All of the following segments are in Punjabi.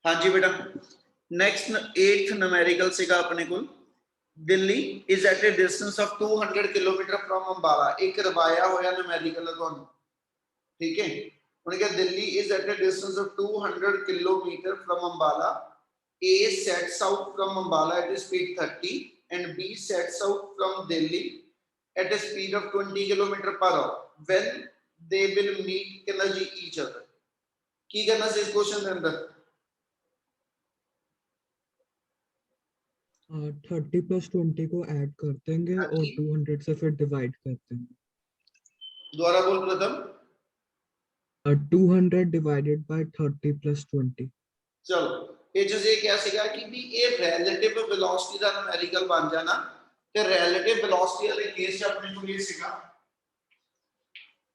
हाँ जी बेटा, नेक्स्ट 8th न्यूमेरिकल सीगा अपने को। Delhi is at a distance of 200 kilometre from Ambala. एक रवाया होया न्यूमेरिकल है ਤੁਹਾਨੂੰ, ठीक है। उन्होंने कहा Delhi is at a distance of 200 kilometre from Ambala. A sets out from Ambala at a speed 30 and B sets out from Delhi at a speed of 20 km per hour. When they will meet each other, की करना से इस क्वेश्चन के अंदर 30 प्लस 20 को ऐड कर देंगे और 200 से फिर डिवाइड कर देंगे। दोबारा बोल प्रथम। 200 डिवाइडेड बाय 30 प्लस 20। चलो ये जो ये क्या सीगा कि भी ये रिलेटिव वेलोसिटी ਦਾ न्यूमेरिकल बन जाना ਤੇ रिलेटिव वेलोसिटी वाले केस ਚ ਆਪਣੇ ਕੋਲ ਇਹ ਸੀਗਾ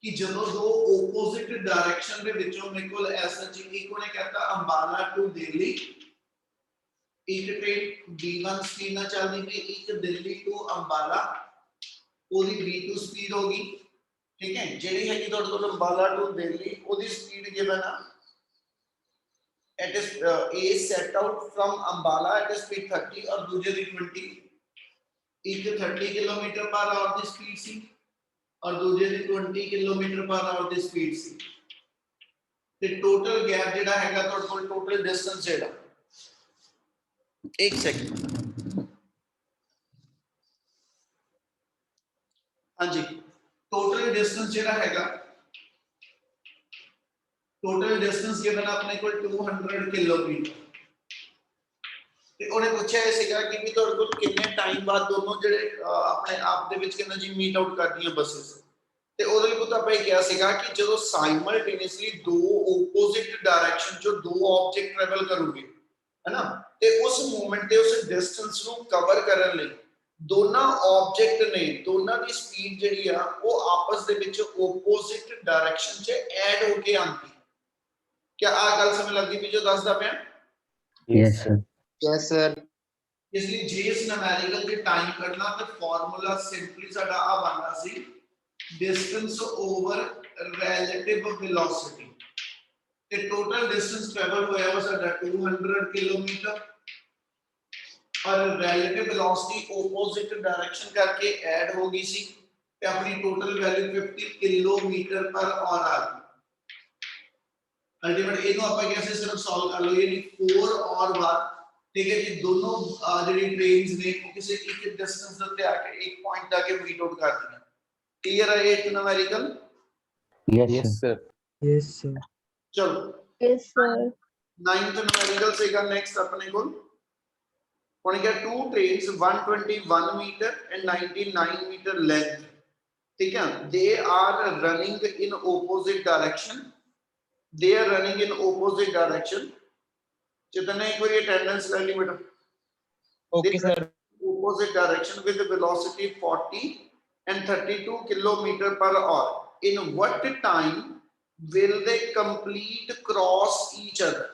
कि ਜਦੋਂ दो ओपोजिट डायरेक्शन ਦੇ ਵਿੱਚੋਂ ਮੇਰੇ ਕੋਲ ਐਸਾ ਜੀ ਇੱਕ ਉਹਨੇ कहता अंबाला टू दिल्ली, एक ट्रेन B1 स्पीड ਨਾਲ ਚੱਲਦੀ ਪਈ, ਇੱਕ दिल्ली टू अंबाला ਉਹਦੀ B2 स्पीड होगी, ठीक है। ਜਿਹੜੀ ਹੈਗੀ ਤੁਹਾਡੇ ਕੋਲ अंबाला टू दिल्ली ਉਹਦੀ स्पीड ਗਿਵਨ ਆ at A set out from Ambala at a speed 30 और दूसरे की 20, एक 30 किलोमीटर पर आवर की स्पीड सी और दूसरे की 20 किलोमीटर पर आवर की स्पीड सी। ते टोटल गैप जेड़ा हैगा ਤੁਹਾਡੇ ਕੋਲ टोटल डिस्टेंस जेड़ा, एक सेकंड, हाँ जी, टोटल डिस्टेंस जेड़ा हैगा, टोटल डिस्टेंस गिवन अपने को 200 किलोमीटर। ਤੇ ਉਹਨੇ ਪੁੱਛਿਆ ਇਹ ਸੀਗਾ ਕਿ ਵੀ ਤੁਹਾਡੇ ਕੋਲ ਕਿੰਨੇ ਟਾਈਮ ਬਾਅਦ ਦੋਨੋਂ ਜਿਹੜੇ ਆਪਣੇ ਆਪ ਦੇ ਵਿੱਚ ਕਹਿੰਦਾ ਜੀ ਮੀਟ ਆਊਟ ਕਰਦੀਆਂ ਬੱਸਸ। ਤੇ ਉਹਦੇ ਲਈ ਪੁੱਤਾ ਆਪਾਂ ਇਹ ਕਿਹਾ ਸੀਗਾ ਕਿ ਜਦੋਂ ਸਾਈਮਲਟੇਨੀਅਸਲੀ ਦੋ ਆਪੋਜ਼ਿਟ ਡਾਇਰੈਕਸ਼ਨ ਚੋਂ ਦੋ ਆਬਜੈਕਟ ਟਰੈਵਲ ਕਰੂਗੇ, ਹੈਨਾ, ਤੇ ਉਸ ਮੂਵਮੈਂਟ ਤੇ ਉਸ ਡਿਸਟੈਂਸ ਨੂੰ ਕਵਰ ਕਰਨ ਲਈ ਦੋਨਾਂ ਆਬਜੈਕਟ ਨੇ ਦੋਨਾਂ ਦੀ ਸਪੀਡ ਜਿਹੜੀ ਆ ਉਹ ਆਪਸ ਦੇ ਵਿੱਚ ਆਪੋਜ਼ਿਟ ਡਾਇਰੈਕਸ਼ਨ 'ਚ ਐਡ ਹੋ ਕੇ ਆਉਂਦੀ। क्या आ गल समझ लगती भी जो दसदा पिया? Yes sir. Yes sir. इसलिए जे इस न्यूमेरिकल के टाइम करना तो फार्मूला सिंपली साडा आ बनना सी डिस्टेंस ओवर रिलेटिव वेलोसिटी। ते टोटल डिस्टेंस ट्रैवल होया वो साडा 200 किलोमीटर और रिलेटिव वेलोसिटी ऑपोजिट डायरेक्शन करके ऐड हो गई सी ते अपनी total value 50 kilometre per hour आ गई। अल्टीमेट इनो ਆਪਾਂ कैसे सिर्फ सॉल्व कर लो, ये 4 और बार, ठीक है जी। दोनों ਜਿਹੜੀ ट्रेन्स ने ਕਿਸੇ ਇੱਕ डिस्टेंस ਦੇ ਉੱਤੇ ਆ ਕੇ एक पॉइंट आ के मीट आउट कर दिया। क्लियर है ये numerical? Yes sir. Yes sir. चलो यस सर। 9th न्यूमेरिकल सेगा नेक्स्ट अपने को कौन क्या two trains 121 metre and 99 metre length, ठीक है, they are running in opposite direction, they are running in opposite direction। Chetan एक बार ये अटेंडेंस ले ली बेटा। Okay sir. opposite direction with velocity 40 and 32 kilometer per hour। in what time will they complete cross each other?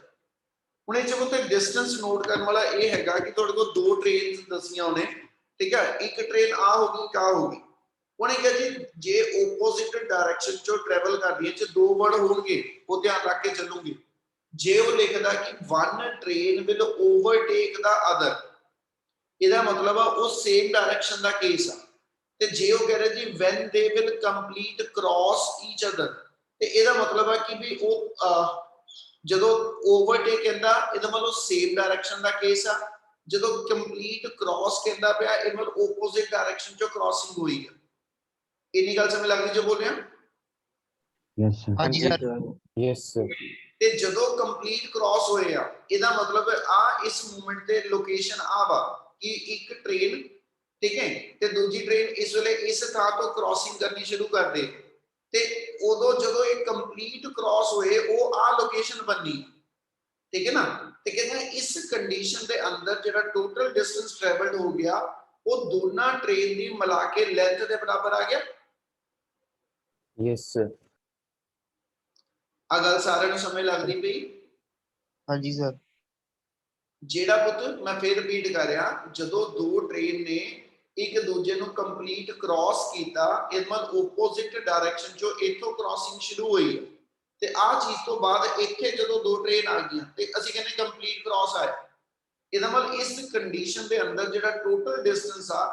ਹੁਣ ਇਹ ਚ ਤੇ डिस्टेंस नोट ਕਰਨ ਵਾਲਾ ਇਹ ਹੈਗਾ ਕਿ ਤੁਹਾਡੇ ਕੋਲ ਦੋ ਟ੍ਰੇਨਸ ਦਸੀਆਂ ਉਹਨੇ, ਠੀਕ ਹੈ, ਇੱਕ ਟ੍ਰੇਨ ਆ ਹੋਗੀ ਕਾ ਹੋਗੀ। ਉਹਨੇ ਕਿਹਾ ਜੀ ਜੇ ਆਪੋਜ਼ਿਟ ਡਾਇਰੈਕਸ਼ਨ ਚੋਂ ਟਰੈਵਲ ਕਰਦੀ ਹੈ ਚ ਦੋ ਵਰਡ ਹੋਣਗੇ ਉਹ ਧਿਆਨ ਰੱਖ ਕੇ ਚੱਲੂਗੇ। ਜੇ ਉਹ ਲਿਖਦਾ ਕਿ one train will overtake the other, ਇਹਦਾ ਮਤਲਬ ਆ ਉਹ ਸੇਮ ਡਾਇਰੈਕਸ਼ਨ ਦਾ ਕੇਸ ਆ। ਤੇ ਜੇ ਉਹ ਕਹਿ ਰਿਹਾ ਜੀ when they will complete cross each other, ਤੇ ਇਹਦਾ ਮਤਲਬ ਆ ਕਿ ਵੀ ਉਹ ਜਦੋਂ ਓਵਰਟੇਕ ਕਹਿੰਦਾ ਇਹਦਾ ਮਤਲਬ ਸੇਮ ਡਾਇਰੈਕਸ਼ਨ ਦਾ ਕੇਸ ਆ। ਜਦੋਂ ਕੰਪਲੀਟ ਕ੍ਰਾਸ ਕਹਿੰਦਾ ਪਿਆ ਇਹ ਮਤਲਬ ਆਪੋਜ਼ਿਟ ਡਾਇਰੈਕਸ਼ਨ ਚੋਂ ਕ੍ਰਾਸਿੰਗ ਹੋਈ ਆ। इन्हीं गल समझ लगदी जो बोल रहे हैं? Yes sir. हां जी सर। Yes sir. ते जदों कंप्लीट क्रॉस होए आ ਇਹਦਾ ਮਤਲਬ ਆ ਇਸ ਮੂਵਮੈਂਟ ਤੇ ਲੋਕੇਸ਼ਨ ਆ ਵਾ ਕਿ ਇੱਕ ਟ੍ਰੇਨ, ਠੀਕ ਹੈ, ਤੇ ਦੂਜੀ ਟ੍ਰੇਨ ਇਸ ਵੇਲੇ ਇਸ ਥਾਂ ਤੋਂ ਕ੍ਰਾਸਿੰਗ ਕਰਨੀ ਸ਼ੁਰੂ ਕਰ ਦੇ ਤੇ ਉਦੋਂ ਜਦੋਂ ਇਹ ਕੰਪਲੀਟ ਕ੍ਰਾਸ ਹੋਏ ਉਹ ਆ ਲੋਕੇਸ਼ਨ ਬੰਨੀ, ਠੀਕ ਹੈ ਨਾ। ਤੇ ਕਹਿੰਦਾ ਇਸ ਕੰਡੀਸ਼ਨ ਦੇ ਅੰਦਰ ਜਿਹੜਾ ਟੋਟਲ ਡਿਸਟੈਂਸ ਟਰੈਵਲਡ ਹੋ ਗਿਆ ਉਹ ਦੋਨਾਂ ਟ੍ਰੇਨ ਦੀ ਮਿਲਾ ਕੇ ਲੈਂਥ ਦੇ ਬਰਾਬਰ ਆ ਗਿਆ। Yes sir. आ गल सारे ਨੂੰ ਸਮਝ ਲੱਗਦੀ ਪਈ? हां जी सर। ਜਿਹੜਾ ਪੁੱਤ ਮੈਂ ਫੇਰ ਰਿਪੀਟ ਕਰ ਰਿਹਾ, ਜਦੋਂ ਦੋ ਟ੍ਰੇਨ ਨੇ ਇੱਕ ਦੂਜੇ ਨੂੰ ਕੰਪਲੀਟ ਕ੍ਰਾਸ ਕੀਤਾ ਇਹ ਮਤਲਬ ਆਪੋਜ਼ਿਟ ਡਾਇਰੈਕਸ਼ਨ ਚੋਂ ਇਥੋਂ ਕ੍ਰਾਸਿੰਗ ਸ਼ੁਰੂ ਹੋਈ ਹੈ, ਤੇ ਆ ਚੀਜ਼ ਤੋਂ ਬਾਅਦ ਇੱਥੇ ਜਦੋਂ ਦੋ ਟ੍ਰੇਨ ਆ ਗਈਆਂ ਤੇ ਅਸੀਂ ਕਹਿੰਦੇ ਕੰਪਲੀਟ ਕ੍ਰਾਸ ਆਇਆ। ਇਹਦਾ ਮਤਲਬ ਇਸ ਕੰਡੀਸ਼ਨ ਦੇ ਅੰਦਰ ਜਿਹੜਾ ਟੋਟਲ ਡਿਸਟੈਂਸ ਆ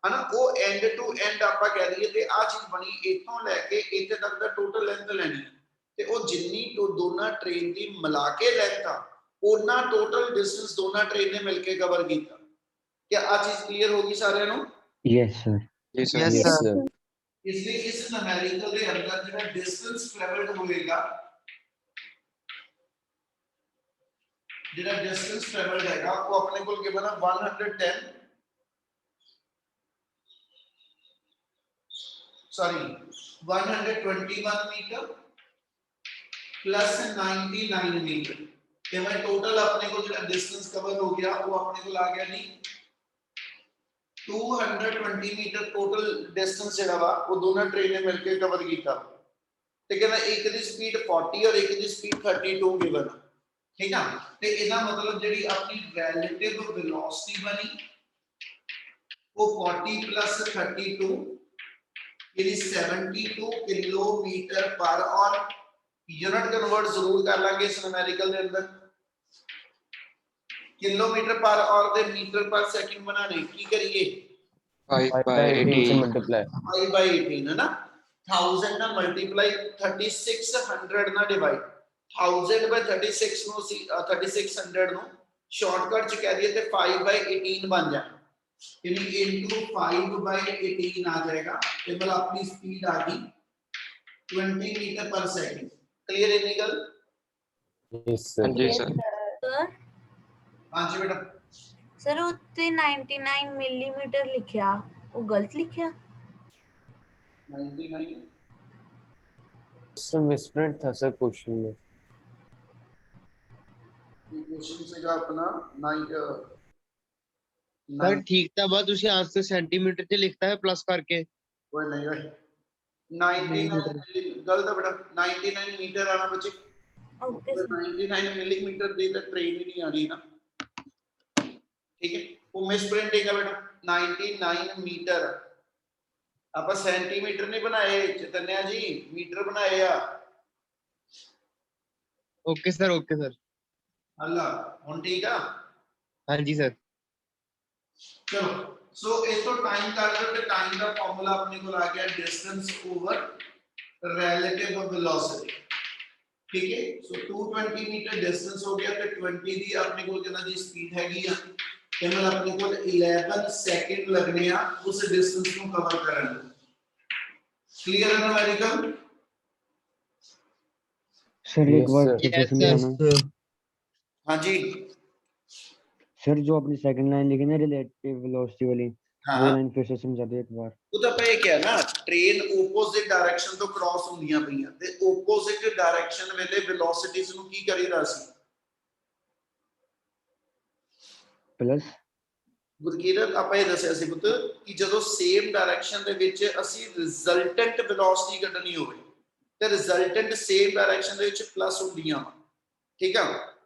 ਹਨਾ ਉਹ ਐਂਡ ਟੂ ਐਂਡ ਆਪਾਂ ਕਹਿ ਦਈਏ ਤੇ ਆ ਚੀਜ਼ ਬਣੀ ਇੱਥੋਂ ਲੈ ਕੇ ਇੱਥੇ ਤੱਕ ਦਾ ਟੋਟਲ ਲੈਂਥ ਲੈਣੀ ਹੈ ਤੇ ਉਹ ਜਿੰਨੀ ਦੋਨਾਂ ਟ੍ਰੇਨ ਦੀ ਮਿਲਾ ਕੇ ਲੈਂਥ ਆ ਉਹਨਾਂ ਟੋਟਲ ਡਿਸਟੈਂਸ ਦੋਨਾਂ ਟ੍ਰੇਨ ਨੇ ਮਿਲ ਕੇ ਕਵਰ ਕੀਤਾ। क्या आ चीज क्लियर होगी सारे नु? Yes, sir. Yes, Yes, sir. sir. इसलिए इस न्यूमेरिकल के अंदर जो डिस्टेंस ट्रैवल्ड होएगा जो डिस्टेंस ट्रैवल्ड हैगा वो अपने को गिवन है 110 सॉरी 121 मीटर प्लस 99 मीटर ते मैं टोटल अपने को जो डिस्टेंस कवर हो गया वो अपने को आ गया नहीं 220 मीटर टोटल डिस्टेंस जेड़ा वा वो दोनों ट्रेन ने मिलके कवर कीता ते कहना एक दी स्पीड 40 और एक दी स्पीड 32 गिवन ठीक है ते इसदा मतलब जेडी अपनी रिलेटिव वेलोसिटी बनी वो 40 प्लस 32 यानी 72 kilometre per our unit convert जरूर कर लांगे इस न्यूमेरिकल दे अंदर kilometre per our they metre पर सेकंड बनाने की करिए 5 by 18 से 18. multiply. 5 by 18 है ना 1000 ना मल्टीप्लाई 3600 ना डिवाइड 1000 by 36 नो 3600 नो शॉर्टकट च कह दिए थे 5 by 18 बन जाए यानी इनटू 5 by 18 आ जाएगा ये मतलब अपनी स्पीड आ गई 20 मीटर पर सेकंड क्लियर है निकल Yes, sir. जी सर. सर हां जी बेटा सर उत्ते 99 मिलीमीटर लिखिया वो गलत लिखिया 99 Some misprint था sir question में. क्वेश्चन से का अपना 9 सर ठीक था बात उसी आंसर सेंटीमीटर से लिखता है प्लस करके. कोई नहीं भाई 99 गलत है बेटा 99 मीटर आना बच्चे ओके सर 99 मिलीमीटर दी तो ट्रेन ही नहीं आ रही ना ठीक है वो मिसप्रिंटिंग है बेटा 99 मीटर आप सेंटीमीटर नहीं बनाए चैतन्या जी मीटर बनाए आ ओके सर अल्लाह हुन ठीक है हाँ जी सर. चलो सो इस तो टाइम कर दो ते टाइम का फार्मूला अपने को आ गया डिस्टेंस ओवर रिलेटिव वेलोसिटी ठीक है सो 220 मीटर डिस्टेंस हो गया ते 20 दी अपने को कितना दी स्पीड हैगी आ ते मतलब अपने को 11 सेकंड लगने आ उस डिस्टेंस को कवर करने क्लियर है न्यूमेरिकल Sir, एक Yes, बार sir. Yes, question sir. बताना. हां जी सर जो अपनी सेकंड लाइन लिखी ना रिलेटिव वेलोसिटी वाली वो हां लाइन फिर से समझा दो एक बार. ਉਹ ਤਾਂ ਪਏ ਕਿਹਾ ਨਾ ਟ੍ਰੇਨ ਆਪੋਜ਼ਿਟ ਡਾਇਰੈਕਸ਼ਨ ਤੋਂ ਕ੍ਰਾਸ ਹੁੰਦੀਆਂ ਪਈਆਂ ਤੇ ਆਪੋਜ਼ਿਟ ਡਾਇਰੈਕਸ਼ਨ ਵੇਲੇ ਵੈਲੋਸਿਟੀਜ਼ ਨੂੰ ਕੀ ਕਰੀਦਾ ਸੀ प्लस ਗੁਰਕੀਰਤ ਆਪਾਂ ਇਹ ਦੱਸਿਆ ਸੀ ਪੁੱਤ ਕਿ ਜਦੋਂ ਸੇਮ ਡਾਇਰੈਕਸ਼ਨ ਦੇ ਵਿੱਚ ਅਸੀਂ ਰਿਜ਼ਲਟੈਂਟ ਵੈਲੋਸਿਟੀ ਕੱਢਣੀ ਹੋਵੇ ਤੇ ਰਿਜ਼ਲਟੈਂਟ ਸੇਮ ਡਾਇਰੈਕਸ਼ਨ ਦੇ ਵਿੱਚ ਪਲੱਸ ਹੁੰਦੀਆਂ ਵਾ ਠੀਕ ਆ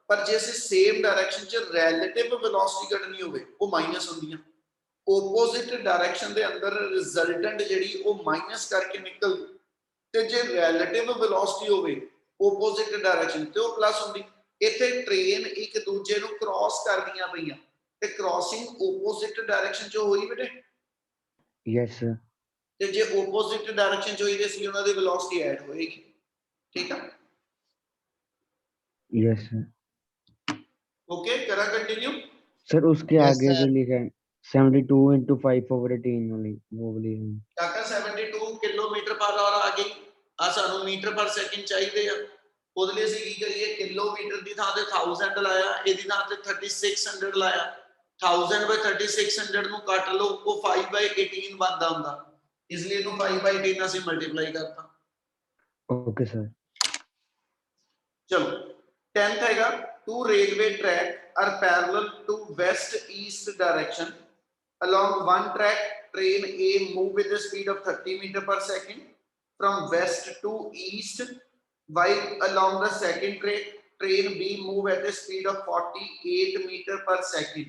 ਪਰ ਜੇ ਅਸੀਂ ਸੇਮ ਡਾਇਰੈਕਸ਼ਨ 'ਚ ਰਿਲੇਟਿਵ ਵੈਲੋਸਿਟੀ ਕੱਢਣੀ ਹੋਵੇ ਉਹ ਮਾਈਨਸ ਹੁੰਦੀਆਂ opposite डायरेक्शन ਦੇ ਅੰਦਰ ਰਿਜ਼ਲਟੈਂਟ ਜਿਹੜੀ ਉਹ ਮਾਈਨਸ ਕਰਕੇ ਨਿਕਲ ਤੇ ਜੇ ਰਿਲੇਟਿਵ ਵੈਲੋਸਿਟੀ ਹੋਵੇ opposite ਡਾਇਰੈਕਸ਼ਨ ਤੇ ਉਹ ਪਲੱਸ ਹੁੰਦੀ ਇੱਥੇ ਟ੍ਰੇਨ ਇੱਕ ਦੂਜੇ ਨੂੰ ਕ੍ਰਾਸ ਕਰਦੀਆਂ ਪਈਆਂ ਤੇ ਕ੍ਰਾਸਿੰਗ opposite ਡਾਇਰੈਕਸ਼ਨ 'ਚ ਹੋਈ ਬੇਟੇ यस सर. ਤੇ ਜੇ opposite ਡਾਇਰੈਕਸ਼ਨ 'ਚ ਹੋਈ ਤੇ ਸੀ ਉਹਨਾਂ ਦੀ ਵੈਲੋਸਿਟੀ ਐਡ ਹੋਏਗੀ ਠੀਕ ਆ यस सर. ओके करा कंटिन्यू सर उसके Yes, आगे sir. जो लिखा है 72 into 5 over 18 वाली वो वाली है. ਕਾਕਾ 72 ਕਿਲੋਮੀਟਰ ਪਰ ਆਵਰ ਆ ਗਈ ਆ ਸਾਨੂੰ ਮੀਟਰ ਪਰ ਸੈਕਿੰਡ ਚਾਹੀਦੇ ਆ ਉਹਦੇ ਲਈ ਅਸੀਂ ਕੀ ਕਰੀਏ ਕਿਲੋਮੀਟਰ ਦੀ ਥਾਂ ਤੇ 1000 ਲਾਇਆ ਇਹਦੀ ਥਾਂ ਤੇ 3600 ਲਾਇਆ 1000 by 3600 ਨੂੰ ਕੱਟ ਲਓ ਉਹ 5 by 18 ਬਣਦਾ ਹੁੰਦਾ ਇਸ ਲਈ ਇਹਨੂੰ 5 by 18 ਅਸੀਂ ਮਲਟੀਪਲਾਈ ਕਰਤਾ ओके सर. ਚਲੋ 10th ਹੈਗਾ two railway track are parallel to west east direction along one track train A move with a speed of 30 meter per second from west to east while along the second track train B move at a speed of 48 meter per second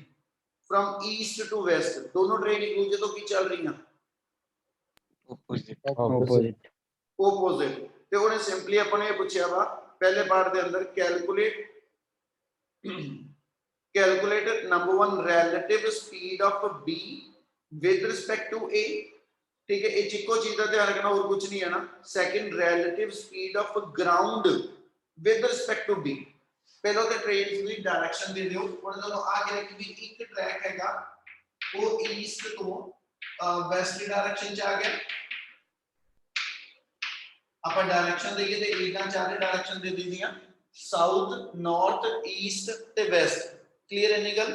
from east to west दोनों ट्रेन एक दूसरे तो की चल रही हैं Opposite. Opposite. opposite ਤੇ ਉਹਨੇ ਸਿੰਪਲੀ ਆਪਾਂ ਨੇ ਇਹ ਪੁੱਛਿਆ ਵਾ पहले पार्ट के अंदर calculate number 1 relative speed of B with respect to A, ठीक है, एक इको चीज का ध्यान रखना और कुछ नहीं है ना। Second relative speed of ground with respect to B, पहले तो ट्रेन की डायरेक्शन दे दियो और दोनों आगे रखी भी एक ट्रैक हैगा वो ईस्ट तो वेस्ट डायरेक्शन च आ गया, ਆਪਾਂ डायरेक्शन देइए ते इदां चारे डायरेक्शन दे दी दियां साउथ नॉर्थ ईस्ट ते वेस्ट। क्लियर है निकल?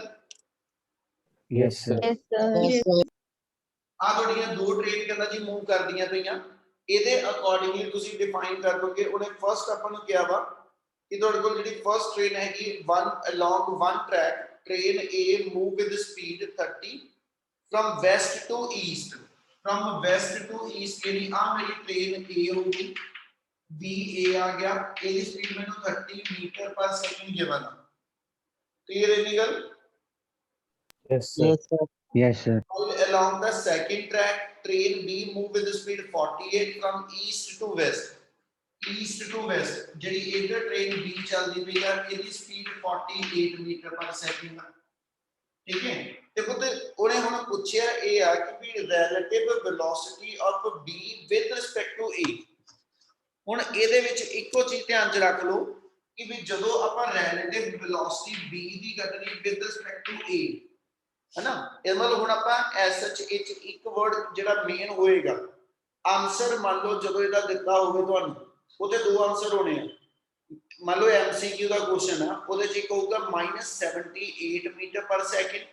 Yes sir. Yes, sir. ਆ ਤੁਹਾਡੀਆਂ ਦੋ ਟ੍ਰੇਨ ਕਹਿੰਦਾ ਜੀ ਮੂਵ ਕਰਦੀਆਂ ਪਈਆਂ, ਇਹਦੇ ਅਕੋਰਡਿੰਗਲੀ ਤੁਸੀਂ ਡਿਫਾਈਨ ਕਰ ਦੋਗੇ। ਉਹਨੇ ਫਰਸਟ ਆਪਾਂ ਨੂੰ ਕਿਹਾ ਵਾ ਕਿ ਤੁਹਾਡੇ ਕੋਲ ਜਿਹੜੀ ਫਰਸਟ ਟ੍ਰੇਨ ਹੈਗੀ one along one track, train A move with speed 30 from west to east, from west to east. ਯਾਨੀ ਆ ਮੇਰੀ ਟ੍ਰੇਨ A ਹੋਊਗੀ, BA ਆ ਗਿਆ, ਇਹਦੀ ਸਪੀਡ ਮੈਨੂੰ 30 ਮੀਟਰ ਪਰ ਸੈਕਿੰਡ ਗਿਵਨ ਆ। ਕਲੀਅਰ ਹੈ ਨਿਕਲ? Yes sir. Yes sir. Along the second track, train B move with the speed 48 from east to west. East to west, ਜਿਹੜੀ ਇਧਰ train B ਚੱਲਦੀ ਪਈ ਆ ਇਹਦੀ speed 48 ਮੀਟਰ ਪਰ ਸੈਕਿੰਡ ਆ। ਠੀਕ ਹੈ, ਤੇ ਪੁੱਤ ਉਹਨੇ ਹੁਣ ਪੁੱਛਿਆ ਇਹ ਆ ਕਿ ਵੀ relative velocity of B with respect to A। ਹੁਣ ਇਹਦੇ ਵਿੱਚ ਇੱਕੋ ਚੀਜ਼ ਧਿਆਨ ਚ ਰੱਖ ਲਓ ਕਿ ਵੀ ਜਦੋਂ ਆਪਾਂ relative velocity B ਦੀ ਕੱਢਣੀ with respect to A है ना, ਇਹ ਮਤਲਬ ਹੁਣ ਆਪਾਂ ਐਸ ਸੱਚ ਇੱਕ ਵਰਡ ਜਿਹੜਾ ਮੇਨ ਹੋਏਗਾ ਆਨਸਰ। ਮੰਨ ਲਓ ਜਦੋਂ ਇਹਦਾ ਦਿੱਤਾ ਹੋਵੇ ਤੁਹਾਨੂੰ ਉਹਦੇ ਦੋ ਆਨਸਰ ਹੋਣੇ ਆ। ਮੰਨ ਲਓ ਐਮਸੀਕਿਊ ਦਾ ਕੁਐਸਚਨ ਆ, ਉਹਦੇ ਚ ਇੱਕ ਹੋਊਗਾ -78 ਮੀਟਰ ਪਰ ਸੈਕਿੰਡ,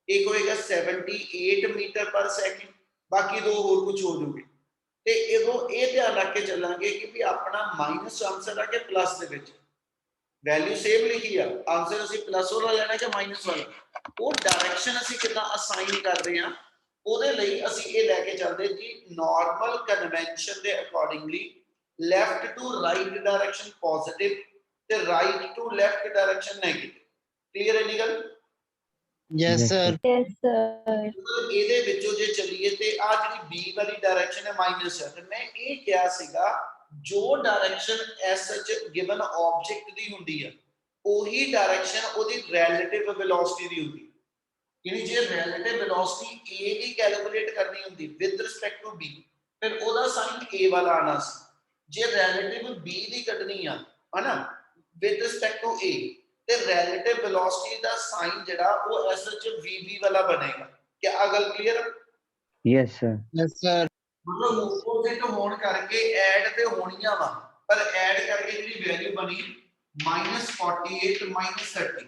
ਇੱਕ ਹੋਏਗਾ 78 ਮੀਟਰ ਪਰ ਸੈਕਿੰਡ, ਬਾਕੀ ਦੋ ਹੋਰ ਕੁਝ ਹੋ ਜੂਗੇ। ਤੇ ਇਹਦੋਂ ਇਹ ਧਿਆਨ ਰੱਖ ਕੇ ਚੱਲਾਂਗੇ ਕਿ ਵੀ ਆਪਣਾ ਮਾਈਨਸ ਆਨਸਰ ਆ ਕਿ ਪਲੱਸ ਦੇ ਵਿੱਚ ਵੈਲਿਊ ਸੇਮ ਲਿਖੀ ਆ, ਆਨਸਰ ਅਸੀਂ ਪਲੱਸ ਵਾਲਾ ਲੈਣਾ ਕਿ ਮਾਈਨਸ ਵਾਲਾ, ਉਹ ਡਾਇਰੈਕਸ਼ਨ ਅਸੀਂ ਕਿੱਦਾਂ ਅਸਾਈਨ ਕਰ ਰਹੇ ਹਾਂ ਉਹਦੇ ਲਈ ਅਸੀਂ ਇਹ ਲੈ ਕੇ ਚੱਲਦੇ ਜੀ ਨਾਰਮਲ ਕਨਵੈਨਸ਼ਨ ਦੇ accordingly left to right direction positive ਤੇ right to left direction negative. Clear ਹੈ ਨਿਕਲ? Yes sir. Yes, sir. ਇਹਦੇ ਵਿੱਚੋਂ ਜੇ ਚੱਲੀਏ ਤੇ ਆ ਜਿਹੜੀ ਬੀ ਵਾਲੀ ਡਾਇਰੈਕਸ਼ਨ ਹੈ ਮਾਈਨਸ ਹੈ, ਤੇ ਮੈਂ ਇਹ ਕਿਹਾ ਸੀਗਾ ਜੋ ਡਾਇਰੈਕਸ਼ਨ ਐਸ ਸੱਚ ਗਿਵਨ ਆਬਜੈਕਟ ਦੀ ਹੁੰਦੀ ਆ ਉਹੀ ਡਾਇਰੈਕਸ਼ਨ ਉਹਦੀ ਰਿਲੇਟਿਵ ਵੈਲੋਸਿਟੀ ਦੀ ਹੁੰਦੀ। ਯਾਨੀ ਜੇ relative velocity A the calculate ਕਰਨੀ ਹੁੰਦੀ ਵਿਦ ਰਿਸਪੈਕਟ ਟੂ B, ਫਿਰ ਉਹਦਾ ਸਾਈਨ A ਵਾਲਾ ਆਣਾ ਸੀ। ਜੇ ਰਿਲੇਟਿਵ B ਦੀ ਕੱਢਣੀ ਆ ਹਨਾ ਵਿਦ ਰਿਸਪੈਕਟ ਟੂ A, ਤੇ ਰਿਲੇਟਿਵ ਵੈਲੋਸਿਟੀ ਦਾ ਸਾਈਨ ਜਿਹੜਾ ਉਹ ਐਸ ਸੱਚ VB ਵਾਲਾ ਬਣੇਗਾ। ਕੀ ਆ ਗੱਲ ਕਲੀਅਰ ਹੈ? Yes sir. Yes sir. ਮਤਲਬ ਆਪੋਜ਼ਿਟ ਹੋਣ ਕਰਕੇ ਐਡ ਤੇ ਹੋਣੀਆਂ ਵਾ, ਪਰ ਐਡ ਕਰਕੇ ਜਿਹੜੀ ਵੈਲਿਊ ਬਣੀ -48 -30।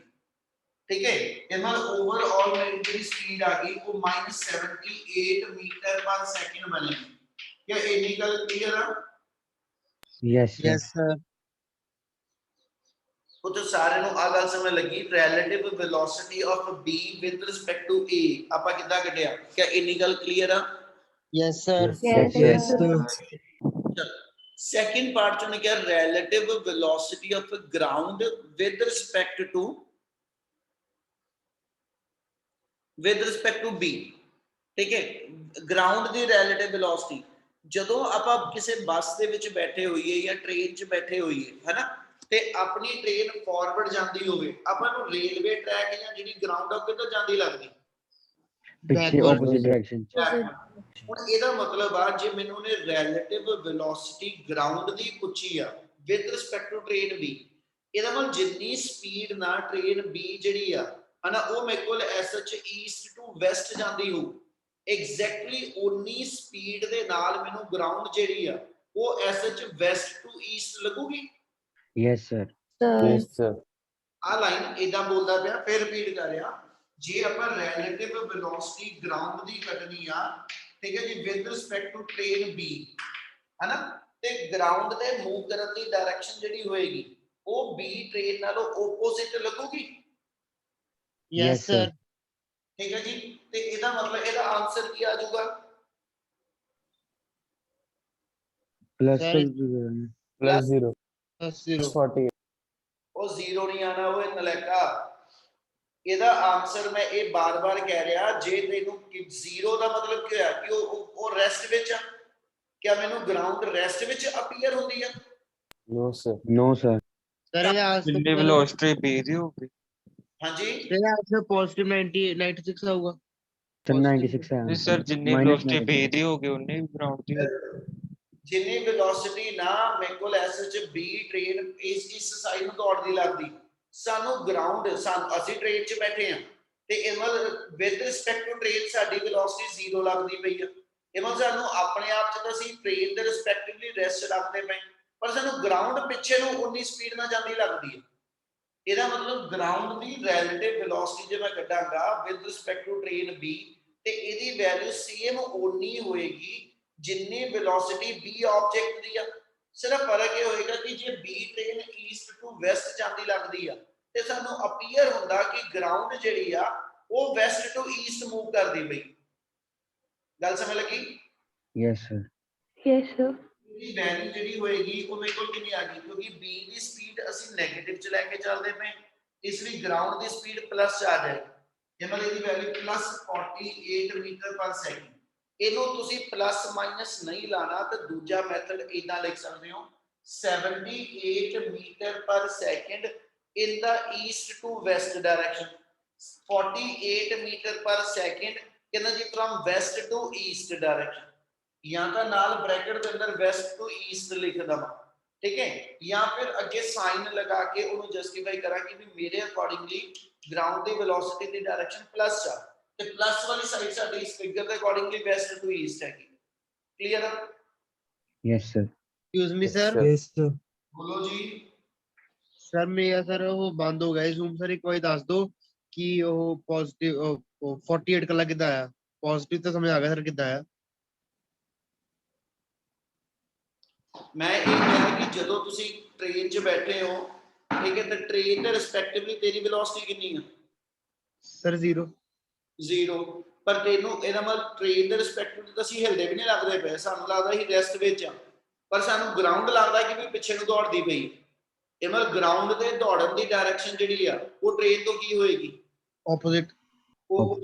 ठीक है, इनमें ओवरऑल मेरी जो स्पीड आ गई वो -78 मीटर पर सेकंड बनेगी। क्या ये निकल क्लियर है? Yes sir. Yes sir. वो तो सारे नु आ गल समझ लगी। Relative velocity of B with respect to A आपा किदा कढिया? क्या ये निकल क्लियर है? Yes sir. Yes, Yes, sir. sir. Second part चो ने क्या relative velocity of ground with respect to B। ठीक है, ग्राउंड दी रिलेटिव वेलोसिटी ਜਦੋਂ ਆਪਾਂ ਕਿਸੇ ਬੱਸ ਦੇ ਵਿੱਚ ਬੈਠੇ ਹੋਈਏ ਜਾਂ ਟ੍ਰੇਨ 'ਚ ਬੈਠੇ ਹੋਈਏ ਹੈਨਾ, ਤੇ ਆਪਣੀ ਟ੍ਰੇਨ ਫਾਰਵਰਡ ਜਾਂਦੀ ਹੋਵੇ, ਆਪਾਂ ਨੂੰ ਰੇਲਵੇ ਟਰੈਕ ਜਾਂ ਜਿਹੜੀ ਗਰਾਊਂਡ ਆ ਕਿੱਧਰ ਜਾਂਦੀ ਲੱਗਦੀ? पीछे ऑपोजिट डायरेक्शन। ਹੁਣ ਇਹਦਾ ਮਤਲਬ ਆ ਜੇ ਮੈਨੂੰ ਨੇ ਰਿਲੇਟਿਵ ਵੈਲੋਸਿਟੀ ਗਰਾਊਂਡ ਦੀ ਪੁੱਛੀ ਆ with respect to train B, ਇਹਦਾ ਮਤਲਬ ਜਿੰਨੀ ਸਪੀਡ ਨਾਲ ਟ੍ਰੇਨ B ਜਿਹੜੀ ਆ ਹਨਾ ਉਹ ਮੇਰੇ ਕੋਲ ਐਸਐਚ ਈਸਟ ਟੂ ਵੈਸਟ ਜਾਂਦੀ ਹੋ, ਐਗਜ਼ੈਕਟਲੀ ਉਨੀ ਸਪੀਡ ਦੇ ਨਾਲ ਮੈਨੂੰ ਗਰਾਊਂਡ ਜਿਹੜੀ ਆ ਉਹ ਐਸਐਚ ਵੈਸਟ ਟੂ ਈਸਟ ਲੱਗੂਗੀ। Yes sir. Sir. सर। ਆ ਲਾਈਨ ਇਦਾਂ ਬੋਲਦਾ ਪਿਆ, ਫਿਰ ਰਿਪੀਟ ਕਰ ਰਿਹਾ। ਜੇ ਆਪਾਂ ਰਿਲੇਟਿਵ ਵੈਲੋਸਿਟੀ ਗਰਾਊਂਡ ਦੀ ਕੱਢਣੀ ਆ, ਠੀਕ ਹੈ ਜੀ, with respect to train B ਹਨਾ, ਤੇ ਗਰਾਊਂਡ ਤੇ ਮੂਵ ਕਰਨ ਦੀ ਡਾਇਰੈਕਸ਼ਨ ਜਿਹੜੀ ਹੋਏਗੀ ਉਹ B ਟ੍ਰੇਨ ਨਾਲੋਂ ਆਪੋਜ਼ਿਟ ਲੱਗੂਗੀ। Yes sir. ठीक है जी, ਤੇ ਇਹਦਾ ਮਤਲਬ ਇਹਦਾ ਆਨਸਰ ਕੀ ਆ ਜਾਊਗਾ? Plus sir. Plus 0 plus 0 40। ਉਹ ਜ਼ੀਰੋ ਨਹੀਂ ਆਣਾ, ਉਹ ਨਲਾਇਕਾ। ਇਹਦਾ ਆਨਸਰ ਮੈਂ ਇਹ ਬਾਰ-ਬਾਰ ਕਹਿ ਰਿਹਾ, ਜੇ ਤੈਨੂੰ ਜ਼ੀਰੋ ਦਾ ਮਤਲਬ ਕੀ ਹੋਇਆ ਕਿ ਉਹ ਰੈਸਟ ਵਿੱਚ ਆ। क्या ਮੈਨੂੰ ਗਰਾਊਂਡ ਰੈਸਟ ਵਿੱਚ ਅਪੀਅਰ ਹੁੰਦੀ ਆ? No sir. No sir. Sir ये आज जितनी वेलोसिटी b दी होगी हाँ जी सर आज से पॉजिटिव 96 होगा सर 96 है नहीं सर जितनी माइनस वेलोसिटी b दी होगी उतनी ग्राउंड दी होगी ਜਿੰਨੀ ਵੈਲੋਸਿਟੀ ਨਾ ਮੇਰੇ ਕੋਲ ਐਸ ਚ ਬੀ ਟ੍ਰੇਨ ਇਸ ਸਾਈਡ ਨੂੰ ਦੌੜਦੀ ਲੱਗਦੀ ਸਾਨੂੰ ਗਰਾਊਂਡ ਅਸੀਂ ਟ੍ਰੇਨ ਚ ਬੈਠੇ ਆ ਤੇ ਇਹ ਮਤਲਬ ਵਿਦ ਰਿਸਪੈਕਟ ਟੂ ਟ੍ਰੇਨ ਸਾਡੀ ਵੈਲੋਸਿਟੀ ਜ਼ੀਰੋ ਲੱਗਦੀ ਪਈ ਆ ਇਹ ਮਤਲਬ ਸਾਨੂੰ ਆਪਣੇ ਆਪ ਚ ਤਾਂ ਅਸੀਂ ਟ੍ਰੇਨ ਦੇ ਰਿਸਪੈਕਟਿਵਲੀ ਰੈਸਟ ਰੱਖਦੇ ਪਏ ਪਰ ਸਾਨੂੰ ਗਰਾਊਂਡ ਪਿੱਛੇ ਨੂੰ ਉਨੀ ਸਪੀਡ ਨਾਲ ਜਾਂਦੀ ਲੱਗਦੀ ਹੈ ਇਹਦਾ ਮਤਲਬ ਗਰਾਊਂਡ ਦੀ ਰਿਲੇਟਿਵ ਵੈਲੋਸਿਟੀ ਜੇ ਮੈਂ ਕੱਢਾਂਗਾ with respect to train B ਤੇ ਇਹਦੀ ਵੈਲਿਊ ਸੇਮ ਓਨੀ ਹੋਏਗੀ ਜਿੰਨੀ ਵੈਲੋਸਿਟੀ b ਆਬਜੈਕਟ ਦੀ ਆ ਸਿਰਫ ਫਰਕ ਇਹ ਹੋਏਗਾ ਕਿ ਜੇ b train east to west ਜਾਂਦੀ ਲੱਗਦੀ ਆ ਤੇ ਸਾਨੂੰ ਅਪੀਅਰ ਹੁੰਦਾ ਕਿ ਗਰਾਊਂਡ ਜਿਹੜੀ ਆ ਉਹ ਵੈਸਟ ਟੂ ਈਸਟ ਮੂਵ ਕਰਦੀ ਪਈ ਗੱਲ ਸਮਝ ਲੱਗੀ यस सर यस सर ਇਹਦੀ ਵੈਲਿਊ ਜਿਹੜੀ ਹੋਏਗੀ ਉਹ ਮੇਰੇ ਕੋਲ ਕਿੰਨੀ ਆ ਗਈ ਕਿਉਂਕਿ b ਦੀ ਸਪੀਡ ਅਸੀਂ ਨੈਗੇਟਿਵ ਚ ਲੈ ਕੇ ਚੱਲਦੇ ਪਏ ਇਸ ਲਈ ਗਰਾਊਂਡ ਦੀ ਸਪੀਡ ਪਲੱਸ ਚ ਆ ਜਾਏਗੀ ਇਹ ਮਤਲਬ ਇਹਦੀ value plus 48 metre per second ਇਹਨੂੰ ਤੁਸੀਂ ਪਲੱਸ ਮਾਈਨਸ ਨਹੀਂ ਲਾਣਾ ਤੇ ਦੂਜਾ ਮੈਥਡ ਇਦਾਂ ਲਿਖ ਸਕਦੇ ਹੋ 78 metre per second in the east to west direction 48 metre per second ਕਹਿੰਦਾ ਜੀ from west to east direction ਜਾਂ ਤਾਂ ਨਾਲ ਬ੍ਰੈਕਟ ਦੇ ਅੰਦਰ ਵੈਸਟ ਟੂ ਈਸਟ ਲਿਖ ਦਵਾਂ ਠੀਕ ਹੈ ਜਾਂ ਫਿਰ ਅੱਗੇ ਸਾਈਨ ਲਗਾ ਕੇ ਉਹਨੂੰ ਜਸਟੀਫਾਈ ਕਰਾਂ ਕਿ ਵੀ ਮੇਰੇ ਅਕੋਰਡਿੰਗਲੀ ਗਰਾਊਂਡ ਦੀ ਵੈਲੋਸਿਟੀ ਦੀ ਡਾਇਰੈਕਸ਼ਨ ਪਲੱਸ ਆ ਤੇ ਪਲੱਸ ਵਾਲੀ ਸਾਈਡ ਸਾਡੀ ਇਸ ਫਿਗਰ ਦੇ ਅਕੋਰਡਿੰਗਲੀ ਵੈਸਟ ਟੂ ਈਸਟ ਹੈਗੀ ਕਲੀਅਰ ਆ yes sir excuse me sir yes sir ਬੋਲੋ ਜੀ सर मेरा सर वो बंद हो गया जूम सर एक बार दस दो कि वो पॉजिटिव 48 कला कितना आया पॉजिटिव तो समझ आ गया सर कितना आया ਮੈਂ ਇਹ ਕਿਹਾ ਕਿ ਜਦੋਂ ਤੁਸੀਂ ਟ੍ਰੇਨ 'ਚ ਬੈਠੇ ਹੋ ਠੀਕ ਹੈ ਤੇ ਟ੍ਰੇਨ ਦੇ ਰਿਸਪੈਕਟਿਵਲੀ ਤੇਰੀ ਵੈਲੋਸਿਟੀ ਕਿੰਨੀ ਆ सर 0 ਜ਼ੀਰੋ ਪਰ ਤੈਨੂੰ ਇਹਦਾ ਮਤਲਬ ਟ੍ਰੇਨ ਦੇ ਰਿਸਪੈਕਟਿਵਲੀ ਤਾਂ ਅਸੀਂ ਹਿਲਦੇ ਵੀ ਨਹੀਂ ਲੱਗਦੇ ਪਏ ਸਾਨੂੰ ਲੱਗਦਾ ਸੀ ਰੈਸਟ ਵਿੱਚ ਆ ਪਰ ਸਾਨੂੰ ਗਰਾਊਂਡ ਲੱਗਦਾ ਕਿ ਵੀ ਪਿੱਛੇ ਨੂੰ ਦੌੜਦੀ ਪਈ ਇਹ ਮਤਲਬ ਗਰਾਊਂਡ ਦੇ ਦੌੜਨ ਦੀ ਡਾਇਰੈਕਸ਼ਨ ਜਿਹੜੀ ਆ ਉਹ ਟ੍ਰੇਨ ਤੋਂ ਕੀ ਹੋਏਗੀ ऑपोजिट ਉਹ